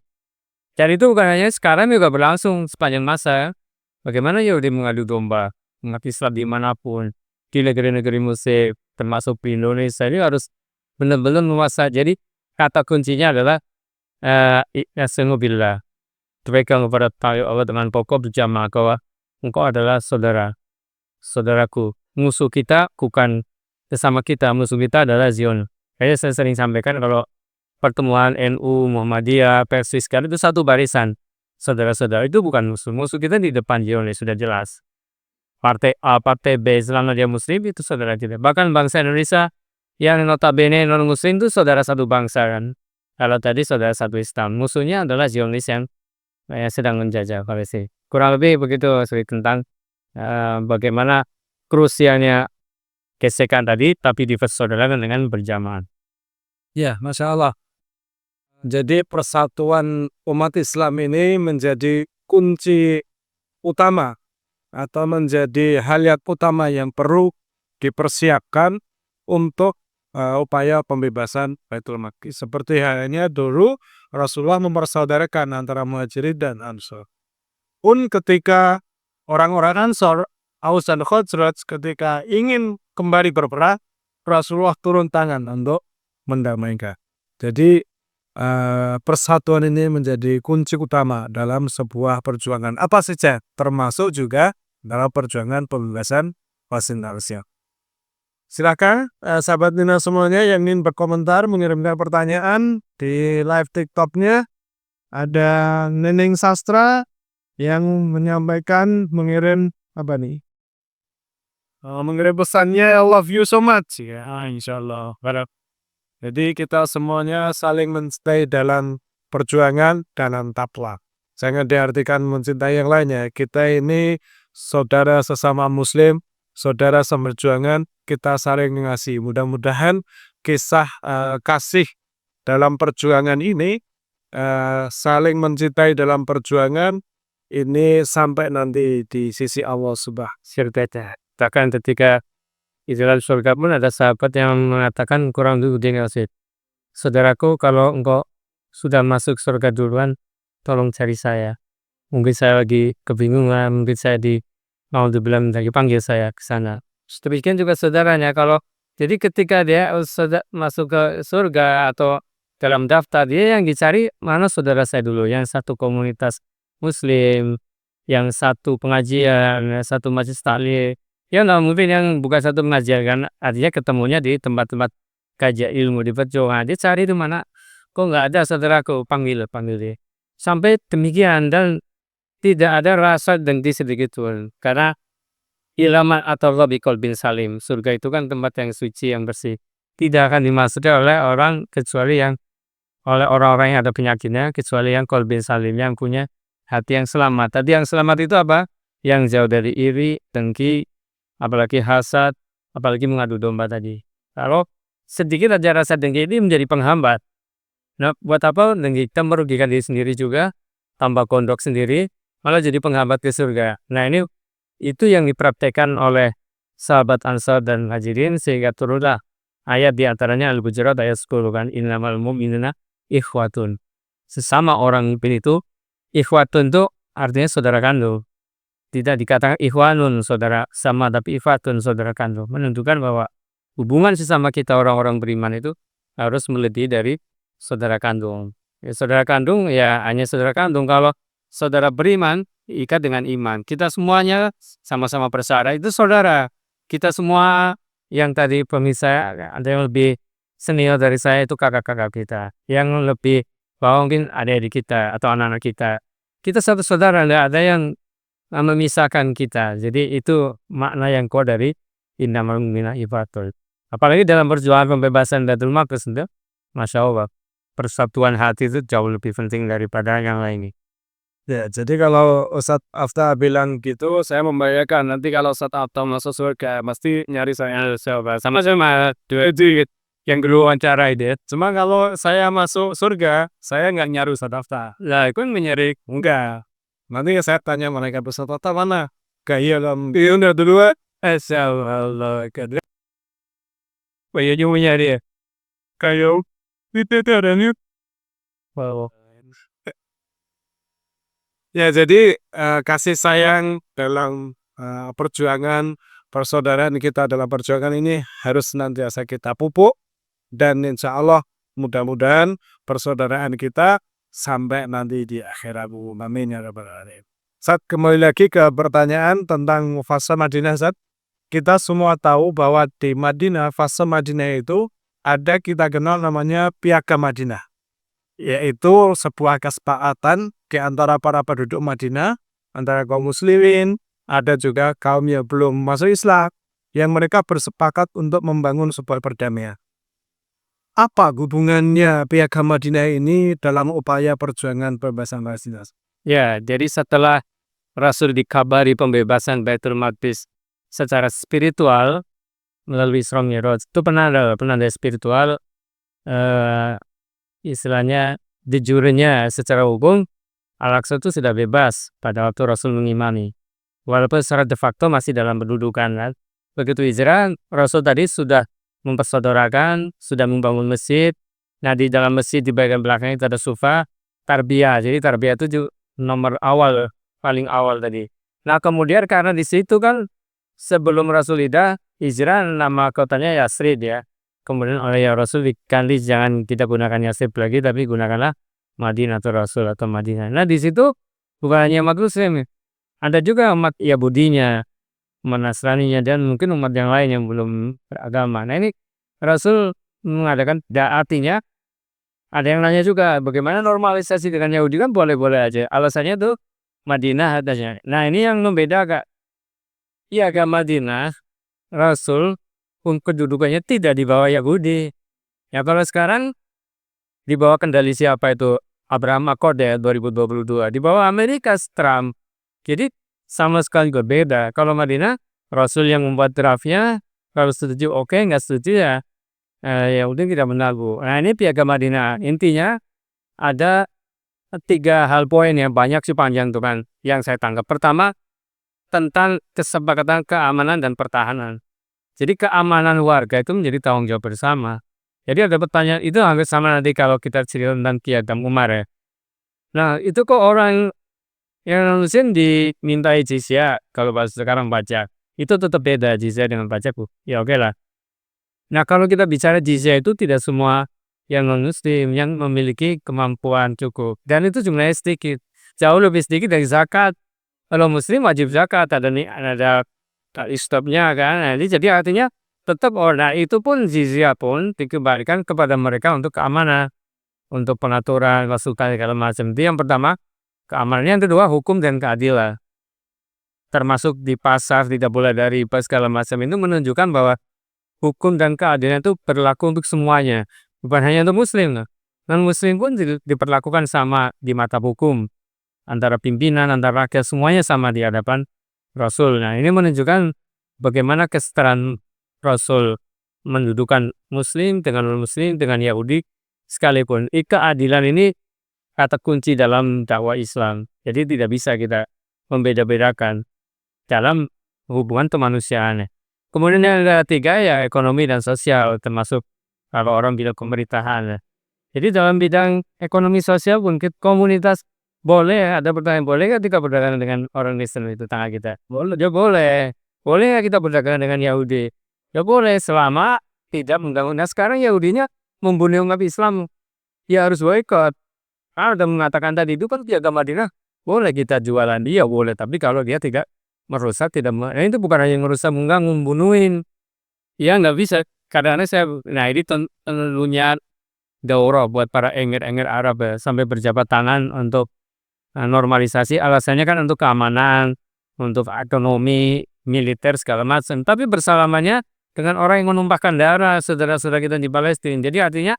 Dan itu bukan hanya sekarang juga berlangsung sepanjang masa. Bagaimana Yahudi mengadu domba, umat Islam dimanapun, di negeri-negeri Muslim, termasuk di Indonesia, ini harus benar-benar menguasai. Jadi kata kuncinya adalah i'tasimu billah. Berpegang kepada tali Allah dengan pokok berjamaah bahwa engkau adalah saudaraku. Musuh kita bukan sesama kita, musuh kita adalah Zion. Kayaknya saya sering sampaikan kalau pertemuan NU, Muhammadiyah, Persis, kan itu satu barisan. Saudara-saudara itu bukan musuh. Musuh kita di depan Zion, sudah jelas. partai A, partai B, selama dia muslim itu saudara kita. Bahkan bangsa Indonesia yang notabene non muslim itu saudara satu bangsa kan. Kalau tadi saudara satu Islam, musuhnya adalah Zionis yang sedang menjajah Palestina. Kurang lebih begitu tentang bagaimana krusialnya gesekan tadi, tapi dipersaudarakan dengan berjamaah. Ya, Masya Allah. Jadi persatuan umat Islam ini menjadi kunci utama atau menjadi hal yang utama yang perlu dipersiapkan untuk upaya pembebasan Baitul Maqdis. Seperti halnya dulu Rasulullah mempersaudarakan antara Muhajirin dan Ansor. Pun ketika orang-orang Ansor, Aus dan Khazraj ketika ingin kembali berperang, Rasulullah turun tangan untuk mendamaikan. Jadi persatuan ini menjadi kunci utama dalam sebuah perjuangan apa saja, termasuk juga dalam perjuangan pembebasan Palestina. Silakan sahabat Nina semuanya yang ingin berkomentar, mengirimkan pertanyaan di live TikToknya. Ada Neneng Sastra yang mengirim apa nih? Mengirim pesannya I love you so much ya, insyaallah. Jadi kita semuanya saling mencintai dalam perjuangan dan takwa. Jangan diartikan mencintai yang lainnya. Kita ini saudara sesama muslim, saudara seperjuangan, kita saling mengasihi. Mudah-mudahan kisah kasih dalam perjuangan ini, saling mencintai dalam perjuangan ini sampai nanti di sisi Allah Subhanahu. Bahkan ketika di dalam surga pun ada sahabat yang mengatakan kurang dulu dia ngasih, saudaraku kalau engkau sudah masuk surga duluan, tolong cari saya. Mungkin saya lagi kebingungan, mungkin saya mau dibilang lagi panggil saya ke sana. Demikian juga saudaranya jadi ketika dia sudah masuk ke surga atau dalam daftar, dia yang dicari mana saudara saya dulu, yang satu komunitas muslim, yang satu pengajian, yang satu majelis taklim. Ya mungkin yang bukan satu pengajian kan, artinya ketemunya di tempat-tempat kajian ilmu di perjuangan. Dia cari di mana, kok nggak ada saudaraku, panggil dia. Sampai demikian dan tidak ada rasa dengki sedikit pun, karena ilaman atau biqol bin salim, surga itu kan tempat yang suci, yang bersih, tidak akan dimasuki oleh orang kecuali oleh orang-orang yang ada penyakitnya, kecuali yang qalbin salim, yang punya hati yang selamat. Tadi yang selamat itu apa? Yang jauh dari iri, dengki, apalagi hasad, apalagi mengadu domba tadi. Kalau sedikit aja rasa dengki ini menjadi penghambat. Nah, buat apa dengki? Kita merugikan diri sendiri juga, tambah gondok sendiri, malah jadi penghambat ke surga. Nah, itu yang dipraktekkan oleh sahabat Ansar dan Muhajirin, sehingga turunlah ayat di antaranya Al-Hujurat ayat 10 kan, innamal mu'minuna ikhwatun. Sesama orang mukmin itu, ikhwatun itu artinya saudara kandung. Tidak dikatakan ikhwanun saudara sama, tapi ikhwatun saudara kandung, menunjukkan bahwa hubungan sesama kita orang-orang beriman itu harus melebihi dari saudara kandung. Ya, saudara kandung ya hanya saudara kandung. Kalau saudara beriman ikat dengan iman. Kita semuanya sama-sama bersaudara, itu saudara. Kita semua yang tadi pemisah, ada yang lebih senior dari saya itu kakak-kakak kita, yang lebih bawah mungkin adik-adik kita atau anak-anak kita. Kita satu saudara, tidak ada yang memisahkan kita. Jadi itu makna yang kuat dari innamal mu'minuna ikhwatun. Apalagi dalam perjuangan pembebasan Baitul Maqdis itu, Masya Allah, persatuan hati itu jauh lebih penting daripada yang lainnya. Ya, jadi kalau Ustadz Afta bilang gitu, saya membayangkan nanti kalau Ustadz Afta masuk surga, pasti nyari saya sama-sama dua yang dulu wawancara itu. Cuma kalau saya masuk surga, saya nggak nyari Ustadz Afta. Lah, itu menyari enggak. Nanti saya tanya mereka, Ustadz Afta mana? Kayak iya udah duluan. Allah, kadang. Kayaknya menyari ya. Kayak itu ada nih. Wow. Ya, jadi kasih sayang dalam perjuangan persaudaraan kita dalam perjuangan ini harus senantiasa kita pupuk, dan insya Allah mudah-mudahan persaudaraan kita sampai nanti di akhirat. Amin ya rabbal alamin. Saat kembali lagi ke pertanyaan tentang fase Madinah, Zat. Kita semua tahu bahwa di Madinah, fase Madinah itu ada kita kenal namanya Piagam Madinah, yaitu sebuah kesepakatan di antara para penduduk Madinah, antara kaum muslimin, ada juga kaum yang belum masuk Islam, yang mereka bersepakat untuk membangun sebuah perdamaian. Apa hubungannya Piagam Madinah ini dalam upaya perjuangan pembebasan Palestina? Ya, jadi setelah Rasul dikabari pembebasan Baitul Maqdis secara spiritual melalui Isra Mi'raj, itu penanda spiritual, istilahnya de jure-nya secara hukum Al-Aqsa itu sudah bebas pada waktu Rasul mengimani. Walaupun secara de facto masih dalam pendudukan kan. Begitu hijrah, Rasul tadi sudah mempersaudarakan, sudah membangun masjid. Nah, di dalam masjid di bagian belakang itu ada sufa, tarbiyah. Jadi tarbiyah itu nomor awal, paling awal tadi. Nah, kemudian karena di situ kan sebelum Rasul hijrah nama kotanya Yasrib ya. Kemudian oleh ya Rasul diganti, jangan kita gunakan Yasrib lagi, tapi gunakanlah Madinah atau Rasul atau Madinah. Nah, di situ bukan hanya umat Muslim, ada juga umat Yahudinya, umat Nasraninya, dan mungkin umat yang lain yang belum beragama. Nah, ini Rasul mengadakan, artinya ada yang nanya juga bagaimana normalisasi dengan Yahudi, kan boleh-boleh aja. Alasannya tuh Madinah atasnya. Nah, ini yang membedakan. Agama Madinah, Rasul kedudukannya tidak di bawah Yahudi. Ya, kalau sekarang di bawah kendali siapa itu? Abraham Accord ya 2022. Di bawah Amerika Trump. Jadi sama sekali berbeda. Kalau Madinah, Rasul yang membuat draftnya. Kalau setuju oke, nggak setuju ya udah kita menangguh. Nah, ini Piagam Madinah. Intinya ada 3 hal poin yang banyak sih, panjang tuh kan yang saya tangkap. Pertama, tentang kesepakatan keamanan dan pertahanan. Jadi keamanan warga itu menjadi tanggung jawab bersama. Jadi ada pertanyaan, itu hampir sama nanti kalau kita cerita tentang Piagam Umar ya. Nah, itu kok orang yang Muslim dimintai jizya kalau pas sekarang pajak. Itu tetap beda jizya dengan pajak. Ya oke lah. Nah, kalau kita bicara jizya itu tidak semua yang non-Muslim yang memiliki kemampuan cukup. Dan itu jumlahnya sedikit. Jauh lebih sedikit dari zakat. Kalau Muslim wajib zakat, ada stopnya kan. Nah, jadi artinya tetap nah itu pun jizya pun dikembalikan kepada mereka untuk keamanan, untuk pengaturan pasukan segala macam. Itu yang pertama, keamanan. Yang kedua, hukum dan keadilan. Termasuk di pasar tidak boleh ada riba segala macam. Itu menunjukkan bahwa hukum dan keadilan itu berlaku untuk semuanya, bukan hanya untuk Muslim. Non-Muslim pun diperlakukan sama di mata hukum. Antara pimpinan, antara rakyat, semuanya sama di hadapan Rasul. Nah, ini menunjukkan bagaimana kesetaraan Rasul mendudukan Muslim dengan non-Muslim, dengan Yahudi sekalipun. Keadilan ini kata kunci dalam dakwah Islam. Jadi tidak bisa kita membeda-bedakan dalam hubungan kemanusiaan. Kemudian yang ketiga ya ekonomi dan sosial, termasuk kalau orang bilang pemerintahan. Jadi dalam bidang ekonomi sosial pun komunitas boleh, ada pertanyaan, boleh nggak kita berdagang dengan orang Kristen itu tetangga kita? Boleh, ya boleh. Boleh nggak kita berdagang dengan Yahudi? Ya boleh, selama tidak mengganggu. Nah, sekarang Yahudinya membunuh umat Islam, ya harus boikot. Kalau udah mengatakan tadi itu kan Piagam Madinah, boleh kita jualan dia, boleh. Tapi kalau dia tidak merusak, nah itu bukan hanya merusak, mengganggu, membunuhin. Ya nggak bisa. Kadang-kadang nah ini tentunya daurah buat para emir-emir Arab ya, sampai berjabat tangan untuk normalisasi. Alasannya kan untuk keamanan, untuk ekonomi, militer segala macam. Tapi bersalamannya dengan orang yang menumpahkan darah saudara-saudara kita di Palestina. Jadi artinya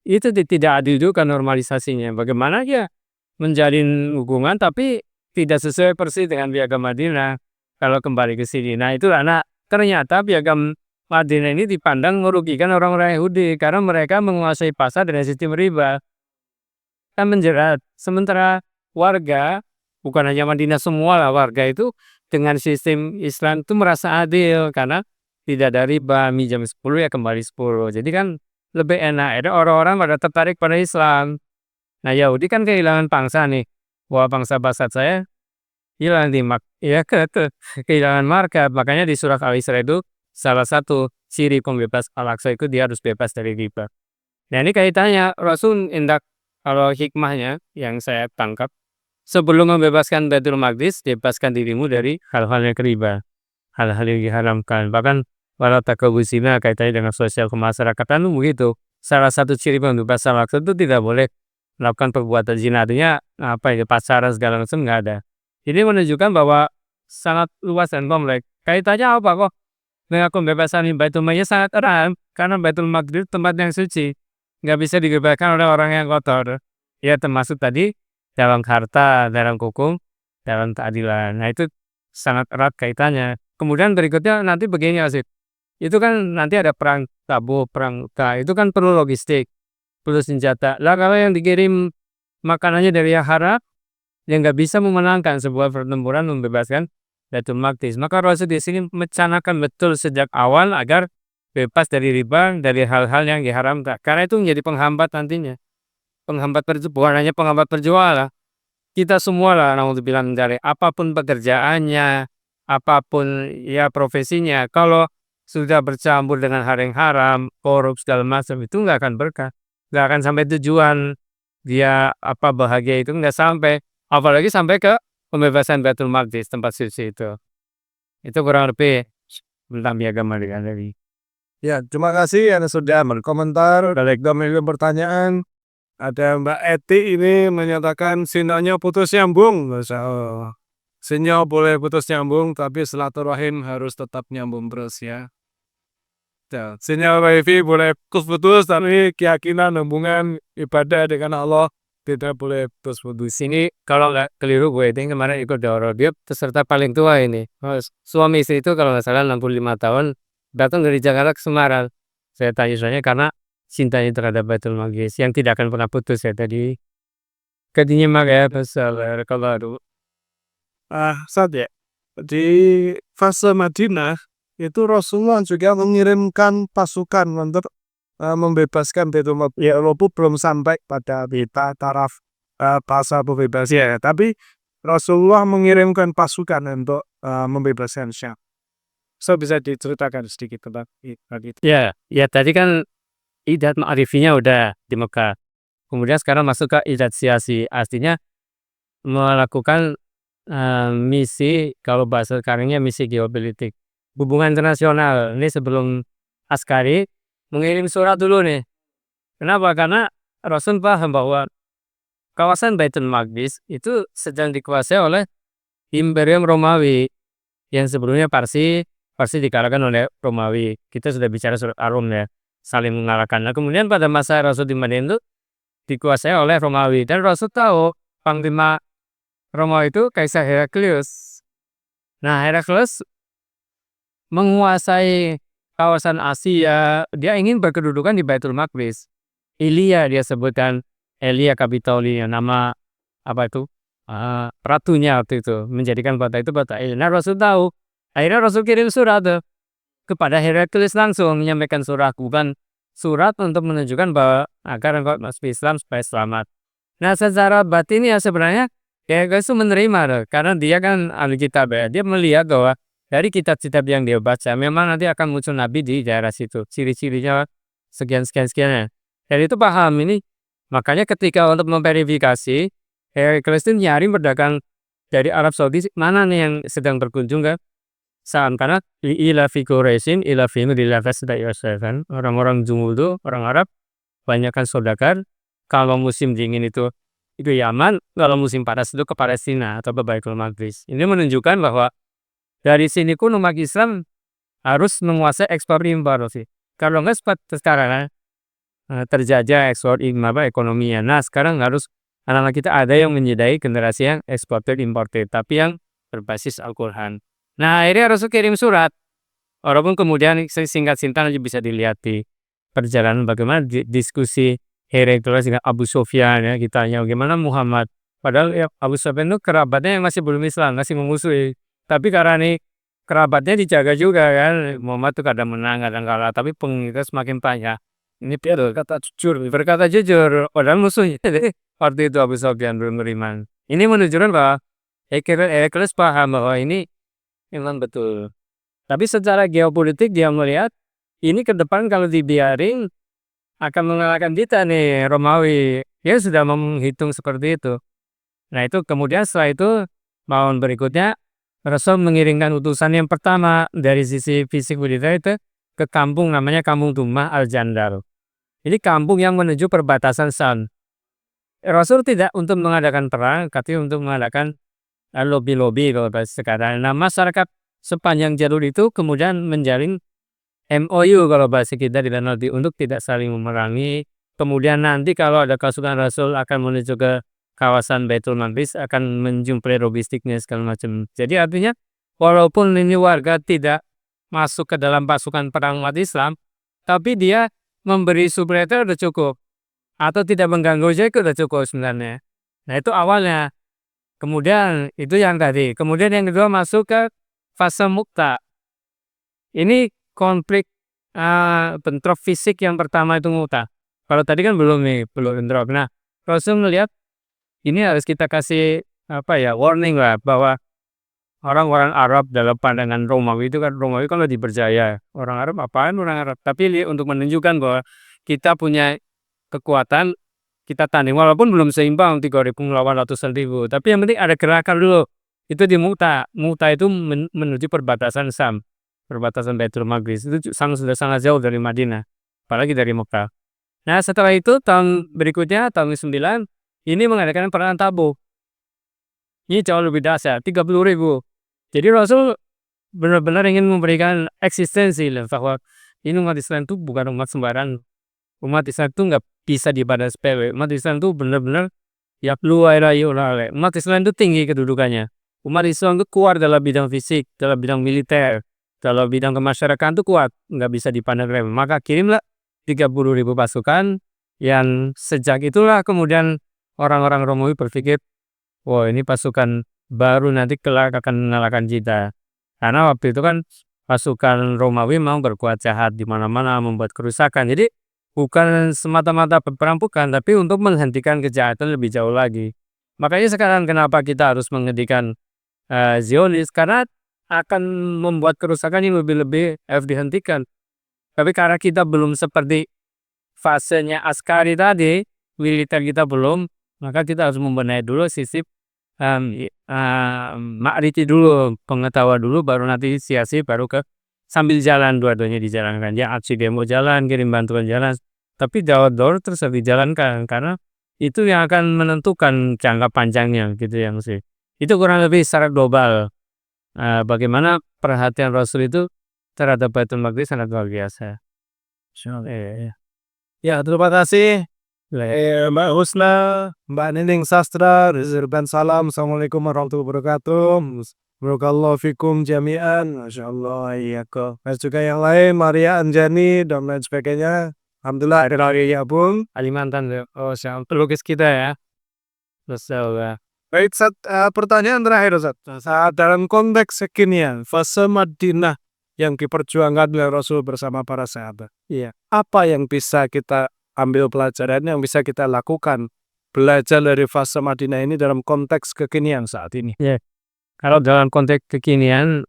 itu tidak adil juga normalisasinya. Bagaimana ya menjalin hubungan tapi tidak sesuai persis dengan Piagam Madinah kalau kembali ke sini. Nah, itu ternyata Piagam Madinah ini dipandang merugikan orang-orang Yahudi karena mereka menguasai pasar dengan sistem riba. Kan menjerat. Sementara warga, bukan hanya Madinah, semua lah warga itu dengan sistem Islam itu merasa adil karena tidak ada riba, minjam 10 ya kembali 10. Jadi kan lebih enak. Ada orang-orang pada tertarik pada Islam. Nah, Yahudi kan kehilangan pangsa nih. Wah, pangsa basat saya hilang kehilangan market. Makanya di surat Al-Isra itu salah satu ciri pembebas Al-Aqsa itu dia harus bebas dari riba. Nah, ini kaitannya Rasul hendak, kalau hikmahnya yang saya tangkap, sebelum membebaskan Baitul Maqdis, bebaskan dirimu dari hal-hal yang riba, hal-hal yang diharamkan. Bahkan wala taqrabu zina, kaitannya dengan sosial kemasyarakatan begitu. Salah satu ciri pembebas Al-Aqsa itu tidak boleh melakukan perbuatan zina, artinya pacaran segala macam nggak ada. Ini menunjukkan bahwa sangat luas dan kompleks. Kaitannya apa kok? Dengan pembebasan Baitul Maqdis sangat erat, karena Baitul Maqdis tempat yang suci, nggak bisa digebaskan oleh orang yang kotor. Ya termasuk tadi dalam harta, dalam hukum, dalam keadilan. Nah itu sangat erat kaitannya. Kemudian berikutnya nanti begini Asik. Itu kan nanti ada perang Tabuk, perang Uta. Itu kan perlu logistik, perlu senjata. Lah kalau yang dikirim makanannya dari yang haram, yang nggak bisa memenangkan sebuah pertempuran membebaskan Baitul Maqdis. Maka Rasul di sini mencanakan betul sejak awal agar bebas dari riba, dari hal-hal yang diharamkan. Karena itu menjadi penghambat nantinya. Penghambat bukan hanya penghambat perjualan. Kita semua lah, naudzubillah dari apapun pekerjaannya, apapun ya profesinya, kalau sudah bercampur dengan hal yang haram, korup segala macam itu nggak akan berkah, nggak akan sampai tujuan. Dia apa bahagia itu nggak sampai, apalagi sampai ke pembebasan Baitul Maqdis tempat suci itu. Itu kurang lebih tentang piagam merdeka dari. Ya, terima kasih yang sudah berkomentar. Ada yang memiliki pertanyaan. Ada Mbak Eti ini menyatakan sinyalnya putus nyambung. Masya Allah. Sinyal boleh putus nyambung, tapi silaturahim harus tetap nyambung terus ya. Ya, sinyal wifi boleh putus-putus, tapi keyakinan hubungan ibadah dengan Allah tidak boleh putus-putus. Sini kalau nggak keliru gue itu kemarin ikut daurah, dia peserta paling tua ini. Suami istri itu kalau nggak salah 65 tahun datang dari Jakarta ke Semarang. Saya tanya soalnya karena cintanya terhadap Baitul Maqdis yang tidak akan pernah putus ya tadi. Kadinya makanya besar kalau Saja di fase Madinah itu Rasulullah juga mengirimkan pasukan untuk membebaskan Baitul Maqdis. Ya, walaupun belum sampai pada taraf bahasa pembebasan ya, tapi Rasulullah mengirimkan pasukan untuk membebaskan Syam. So bisa diceritakan sedikit tentang itu. ya, ya tadi kan idat ma'rifinya udah di Mekah. Kemudian sekarang masuk ke idat siasi, artinya melakukan misi, kalau bahasa sekarangnya misi geopolitik, hubungan internasional. Ini sebelum Askari mengirim surat dulu nih. Kenapa? Karena Rasul paham bahwa kawasan Baitul Maqdis itu sedang dikuasai oleh Imperium Romawi yang sebelumnya Parsi dikalahkan oleh Romawi. Kita sudah bicara surat Ar-Rum ya, saling mengalahkan. Nah, kemudian pada masa Rasul di Madinah itu dikuasai oleh Romawi, dan Rasul tahu panglima Romawi itu Kaisar Heraklius. Nah, Heraklius menguasai kawasan Asia, dia ingin berkedudukan di Baitul Maqdis. Ilya dia sebutkan, Elia Kapitoli, nama apa itu? Ratunya waktu itu, menjadikan kota itu kota Ilya. Nah, Rasul tahu. Akhirnya Rasul kirim surat kepada Heraklius langsung menyampaikan surat, bukan surat untuk menunjukkan bahwa agar engkau masuk Islam supaya selamat. Nah, secara batin ya sebenarnya Heraklius itu menerima karena dia kan ahli kitab ya. Dia melihat bahwa dari kitab-kitab yang dia baca memang nanti akan muncul nabi di daerah situ. Ciri-cirinya sekian. Dan itu paham ini. Makanya ketika untuk memverifikasi, Heraklius itu nyari pedagang dari Arab Saudi mana nih yang sedang berkunjung ke Sam, karena ila fi Quraisyin ila fi kan orang-orang Jumudu, orang Arab banyak kan saudagar. Kalau musim dingin itu Yaman, kalau musim panas itu ke Palestina atau ke Baitul Maqdis. Ini menunjukkan bahwa dari sini pun umat Islam harus menguasai ekspor impor sih. Kalau nggak sekarang terjajah ekspor ekonominya. Nah, sekarang harus anak-anak kita ada yang menyedai generasi yang eksportir importir, tapi yang berbasis Al-Qur'an. Nah, akhirnya Rasul kirim surat. Walaupun kemudian singkat nanti bisa dilihat di perjalanan bagaimana diskusi Heraklius dengan Abu Sufyan ya, kita tanya bagaimana Muhammad. Padahal ya, Abu Sufyan itu kerabatnya yang masih belum Islam, masih memusuhi. Tapi karena ini kerabatnya dijaga juga kan, Muhammad itu kadang menang, kadang kalah, tapi pengikut semakin banyak. Ini dia berkata jujur, padahal musuhnya. Waktu itu Abu Sufyan belum beriman. Ini menunjukkan bahwa Heraklius paham bahwa ini memang betul. Tapi secara geopolitik dia melihat ini ke depan kalau dibiarin akan mengalahkan kita nih Romawi. Dia sudah menghitung seperti itu. Nah itu kemudian setelah itu tahun berikutnya Rasul mengirimkan utusan yang pertama dari sisi fisik budaya itu ke kampung namanya Kampung Tumah Al-Jandal. Ini kampung yang menuju perbatasan Syam. Rasul tidak untuk mengadakan perang, tapi untuk mengadakan lobi-lobi kalau bahasa sekarang. Nah, masyarakat sepanjang jalur itu kemudian menjalin MOU kalau bahasa kita di Danau untuk tidak saling memerangi. Kemudian nanti kalau ada pasukan Rasul akan menuju ke kawasan Baitul Maqdis akan menjumpai logistiknya segala macam. Jadi artinya walaupun ini warga tidak masuk ke dalam pasukan perang umat Islam, tapi dia memberi suplai itu udah cukup atau tidak mengganggu saja itu udah cukup sebenarnya. Nah, itu awalnya. Kemudian itu yang tadi. Kemudian yang kedua masuk ke fase mukta. Ini konflik bentrok fisik yang pertama itu mukta. Kalau tadi kan belum nih, belum bentrok. Nah, Rasul melihat ini harus kita kasih warning lah bahwa orang-orang Arab dalam pandangan Romawi itu kan Romawi kan lebih berjaya. Orang Arab apaan orang Arab? Tapi untuk menunjukkan bahwa kita punya kekuatan, kita tanding walaupun belum seimbang 3.000 melawan ratusan ribu. Tapi yang penting ada gerakan dulu. Itu di Mu'tah. Mu'tah itu menuju perbatasan Sam, perbatasan Baitul Maqdis. Itu sudah sangat jauh dari Madinah, apalagi dari Mekah. Nah, setelah itu tahun berikutnya tahun 9 ini mengadakan perang Tabuk. Ini jauh lebih dahsyat, 30.000. Jadi Rasul benar-benar ingin memberikan eksistensi lah bahwa ini umat Islam itu bukan umat sembarang. Umat Islam itu nggak bisa dipandang sepele. Umat Islam itu benar-benar luar oleh. Umat Islam itu tinggi kedudukannya. Umat Islam itu kuat dalam bidang fisik, dalam bidang militer, dalam bidang kemasyarakatan itu kuat, nggak bisa dipandang remeh. Maka kirimlah 30.000 pasukan yang sejak itulah kemudian orang-orang Romawi berpikir, wah ini pasukan baru nanti kelak akan mengalahkan kita. Karena waktu itu kan pasukan Romawi mau berbuat jahat di mana-mana, membuat kerusakan. Jadi bukan semata-mata berperang bukan, tapi untuk menghentikan kejahatan lebih jauh lagi. Makanya sekarang kenapa kita harus menghentikan Zionis, karena akan membuat kerusakan yang lebih-lebih harus dihentikan. Tapi karena kita belum seperti fasenya askari tadi, militer kita belum, maka kita harus membenahi dulu sistem makriti dulu, pengetahuan dulu, baru nanti siasi, baru ke sambil jalan dua-duanya dijalankan. Ya aksi demo jalan, kirim bantuan jalan, tapi dawat-dawat terus harus dijalankan karena itu yang akan menentukan jangka panjangnya gitu ya sih. Itu kurang lebih secara global bagaimana perhatian Rasul itu terhadap Baitul Maqdis sangat luar biasa. Ya, terima kasih Mbak Husna, Mbak Nining Sastra, Rizirban Salam. Assalamualaikum warahmatullahi wabarakatuh. Barakallahu fikum jami'an. Masya Allah, iya kok. Dan juga yang lain, Maria Anjani, dan lain sebagainya. Alhamdulillah, hari ya Bung. Kalimantan, pelukis kita ya. Masalah. Baik, pertanyaan terakhir Ustaz. Saat dalam konteks kekinian, fase Madinah yang diperjuangkan oleh Rasul bersama para sahabat. Iya. Apa yang bisa kita ambil pelajaran, yang bisa kita lakukan belajar dari fase Madinah ini dalam konteks kekinian saat ini? Ya. Kalau dalam konteks kekinian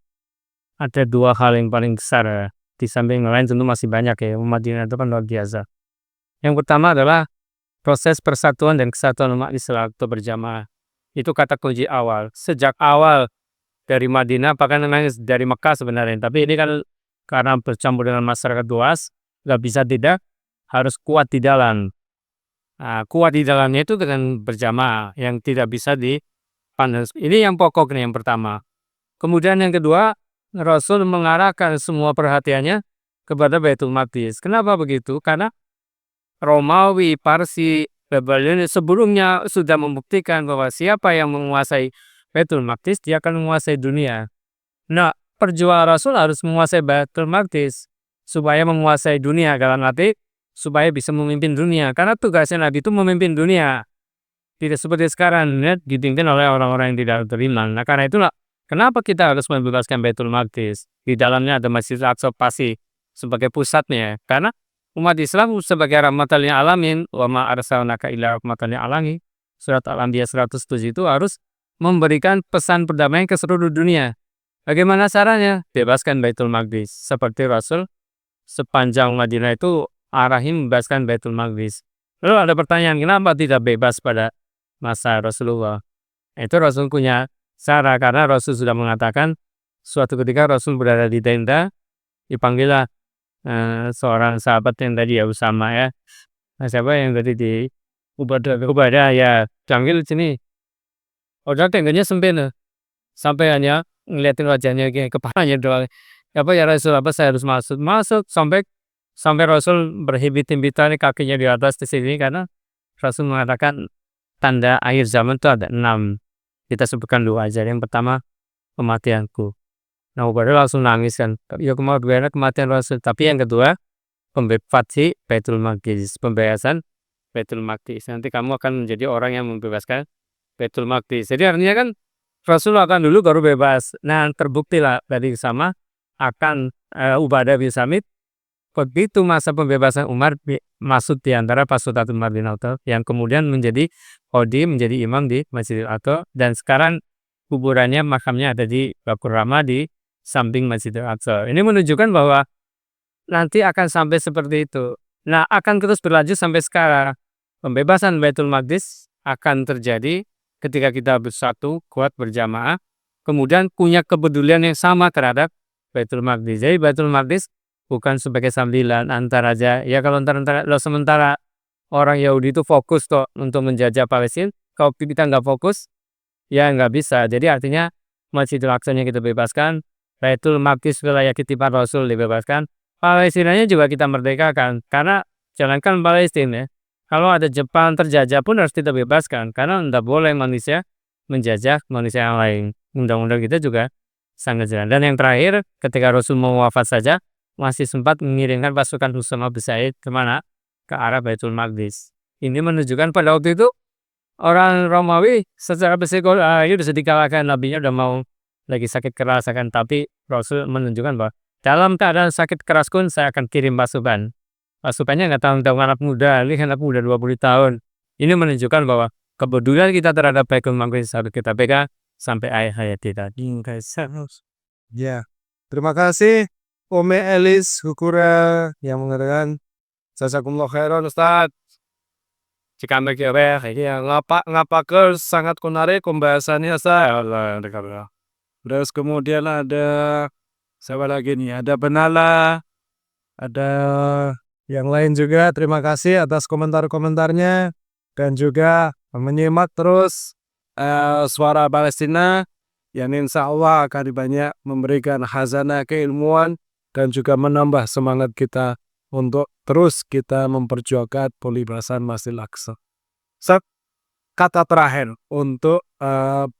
ada dua hal yang paling besar ya. Di samping lain tentu masih banyak ya. Madinah itu kan luar biasa. Yang pertama adalah proses persatuan dan kesatuan umat Islam itu berjamaah. Itu kata kunci awal. Sejak awal dari Madinah, bahkan dari Mekah sebenarnya. Tapi ini kan karena bercampur dengan masyarakat luas, nggak bisa tidak, harus kuat di dalam. Nah, kuat di dalamnya itu dengan berjamaah yang tidak bisa dipandang. Ini yang pokok nih yang pertama. Kemudian yang kedua, Rasul mengarahkan semua perhatiannya kepada Baitul Maqdis. Kenapa begitu? Karena Romawi, Parsi, Babylon sebelumnya sudah membuktikan bahwa siapa yang menguasai Baitul Maqdis, dia akan menguasai dunia. Nah, perjuangan Rasul harus menguasai Baitul Maqdis supaya menguasai dunia, dalam arti supaya bisa memimpin dunia. Karena tugasnya Nabi itu memimpin dunia. Tidak seperti sekarang, dipimpin oleh orang-orang yang tidak beriman. Nah, karena itulah kenapa kita harus membebaskan Baitul Maqdis. Di dalamnya ada Masjid Al-Aqsa pasti sebagai pusatnya. Karena umat Islam sebagai rahmatan lil alamin, wa ma arsalnaka illa rahmatan lil alamin. Surat Al-Anbiya 107 itu harus memberikan pesan perdamaian ke seluruh dunia. Bagaimana caranya? Bebaskan Baitul Maqdis. Seperti Rasul sepanjang Madinah itu arahin membebaskan Baitul Maqdis. Lalu ada pertanyaan, kenapa tidak bebas pada masa Rasulullah? Itu Rasul punya cara, karena Rasul sudah mengatakan suatu ketika Rasul berada di tenda, dipanggillah seorang sahabat yang tadi ya Usama ya. Nah, siapa yang tadi di Ubadah ya, panggil sini. Udah tendanya sempit. sampai hanya ngeliatin wajahnya kayak kepalanya doang. Apa ya Rasul, apa saya harus masuk, masuk sampai sampai Rasul berhimpit-himpitan kakinya di atas di sini karena Rasul mengatakan tanda akhir zaman itu ada 6. Kita sebutkan 2 aja. Yang pertama kematianku. Nah, padahal langsung nangis kan. Ya kematian Rasul. Tapi yang kedua pembebasan Baitul Maqdis, pembebasan Baitul Maqdis. Nanti kamu akan menjadi orang yang membebaskan Baitul Maqdis. Jadi artinya kan Rasul akan dulu baru bebas. Nah, terbuktilah dari sama akan Ubadah bin Samit. Begitu masa pembebasan Umar masuk di antara pasukan Umar bin Khattab yang kemudian menjadi qadhi, menjadi imam di Masjidil Aqsa, dan sekarang kuburannya, makamnya ada di Baqur Rahmah di samping Masjidil Aqsa. Ini menunjukkan bahwa nanti akan sampai seperti itu. Nah, akan terus berlanjut sampai sekarang. Pembebasan Baitul Maqdis akan terjadi ketika kita bersatu, kuat, berjamaah, kemudian punya kepedulian yang sama terhadap Baitul Maqdis. Jadi Baitul Maqdis bukan sebagai sambilan antar aja. Ya kalau sementara orang Yahudi itu fokus kok untuk menjajah Palestina, kalau kita nggak fokus, ya nggak bisa. Jadi artinya Masjidil Aqsa yang kita bebaskan, Baitul Maqdis wilayah kitipan Rasul dibebaskan, Palestinanya juga kita merdekakan. Karena jangankan Palestina, kalau ada Jepang terjajah pun harus kita bebaskan. Karena tidak boleh manusia menjajah manusia yang lain. Undang-undang kita juga sangat jelas. Dan yang terakhir, ketika Rasul mau wafat saja, masih sempat mengirimkan pasukan Usama bin Zaid kemana? Ke arah Baitul Maqdis. Ini menunjukkan pada waktu itu orang Romawi secara psikologis sudah dikalahkan, nabinya udah mau lagi sakit keras akan, tapi Rasul menunjukkan bahwa dalam keadaan sakit keras pun saya akan kirim pasukan. Pasukannya nggak tanggung anak muda, ini anak muda 20 tahun. Ini menunjukkan bahwa kepedulian kita terhadap Baitul Maqdis harus kita pegang sampai akhir hayat kita. Ya, terima kasih Ome Elis Hukura yang mengatakan jazakumullah khairan Ustaz. Jika mereka ngapa sangat menarik pembahasannya Ustaz. Terus kemudian ada siapa lagi nih? Ada Benala, ada yang lain juga. Terima kasih atas komentar-komentarnya dan juga menyimak terus Suara Palestina yang insya Allah akan banyak memberikan khazanah keilmuan dan juga menambah semangat kita untuk terus kita memperjuangkan pembebasan Masjidil Aqsa. Kata terakhir untuk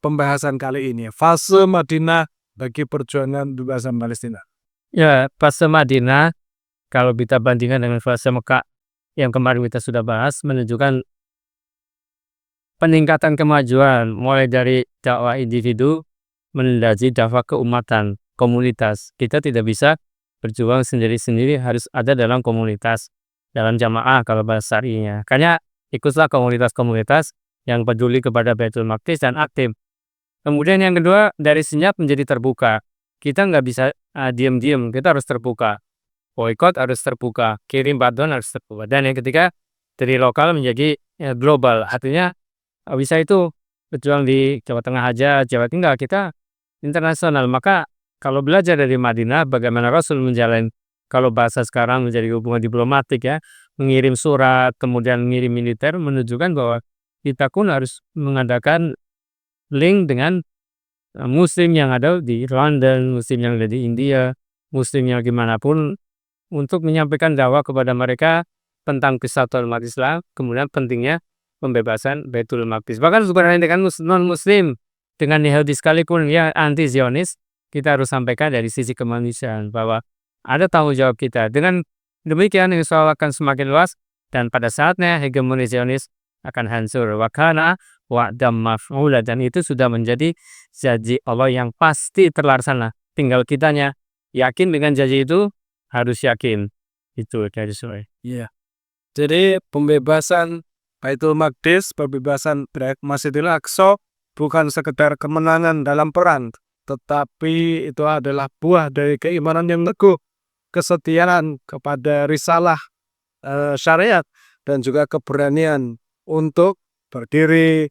pembahasan kali ini, fase Madinah bagi perjuangan pembebasan Palestina. Ya, fase Madinah kalau kita bandingkan dengan fase Mekah yang kemarin kita sudah bahas, menunjukkan peningkatan kemajuan mulai dari dakwah individu menuju dakwah keumatan, komunitas. Kita tidak bisa berjuang sendiri-sendiri, harus ada dalam komunitas, dalam jamaah kalau bahasa syar'inya. Makanya ikutlah komunitas-komunitas yang peduli kepada Baitul Maqdis dan aktif. Kemudian yang kedua, dari senyap menjadi terbuka. Kita nggak bisa diam-diam, kita harus terbuka. Boykot harus terbuka, kirim bantuan harus terbuka. Dan yang ketiga, dari lokal menjadi global. Artinya bisa itu berjuang di Jawa Tengah aja, Jawa Tengah, kita internasional. Maka kalau belajar dari Madinah, bagaimana Rasul menjalin, kalau bahasa sekarang menjadi hubungan diplomatik ya, mengirim surat, kemudian mengirim militer, menunjukkan bahwa kita pun harus mengadakan link dengan Muslim yang ada di London, Muslim yang ada di India, Muslim yang gimana pun, untuk menyampaikan dakwah kepada mereka tentang kesatuan umat Islam, kemudian pentingnya pembebasan Baitul Maqdis. Bahkan sebenarnya dengan non-Muslim, dengan Yahudi sekalipun yang anti-Zionis, kita harus sampaikan dari sisi kemanusiaan bahwa ada tanggung jawab kita. Dengan demikian insya Allah akan semakin luas dan pada saatnya hegemoni Zionis akan hancur. Wa kana wa'dam maf'ula, dan itu sudah menjadi janji Allah yang pasti terlaksana. Tinggal kitanya yakin dengan janji itu, harus yakin. Itu dari saya. Iya. Jadi pembebasan Baitul Maqdis, pembebasan Masjidil Aqsa bukan sekedar kemenangan dalam perang, tetapi itu adalah buah dari keimanan yang teguh, kesetiaan kepada risalah syariat, dan juga keberanian untuk berdiri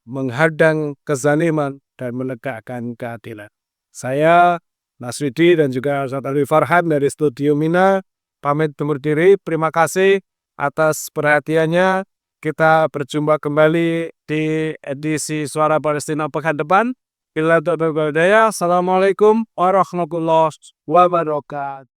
menghadang kezaliman dan menegakkan keadilan. Saya Nasridi dan juga Ustaz Alwi Farhan dari Studio Mina pamit undur diri. Terima kasih atas perhatiannya. Kita berjumpa kembali di edisi Suara Palestina pekan depan. Bila taufiq wal hidayah. Assalamualaikum warahmatullahi wabarakatuh.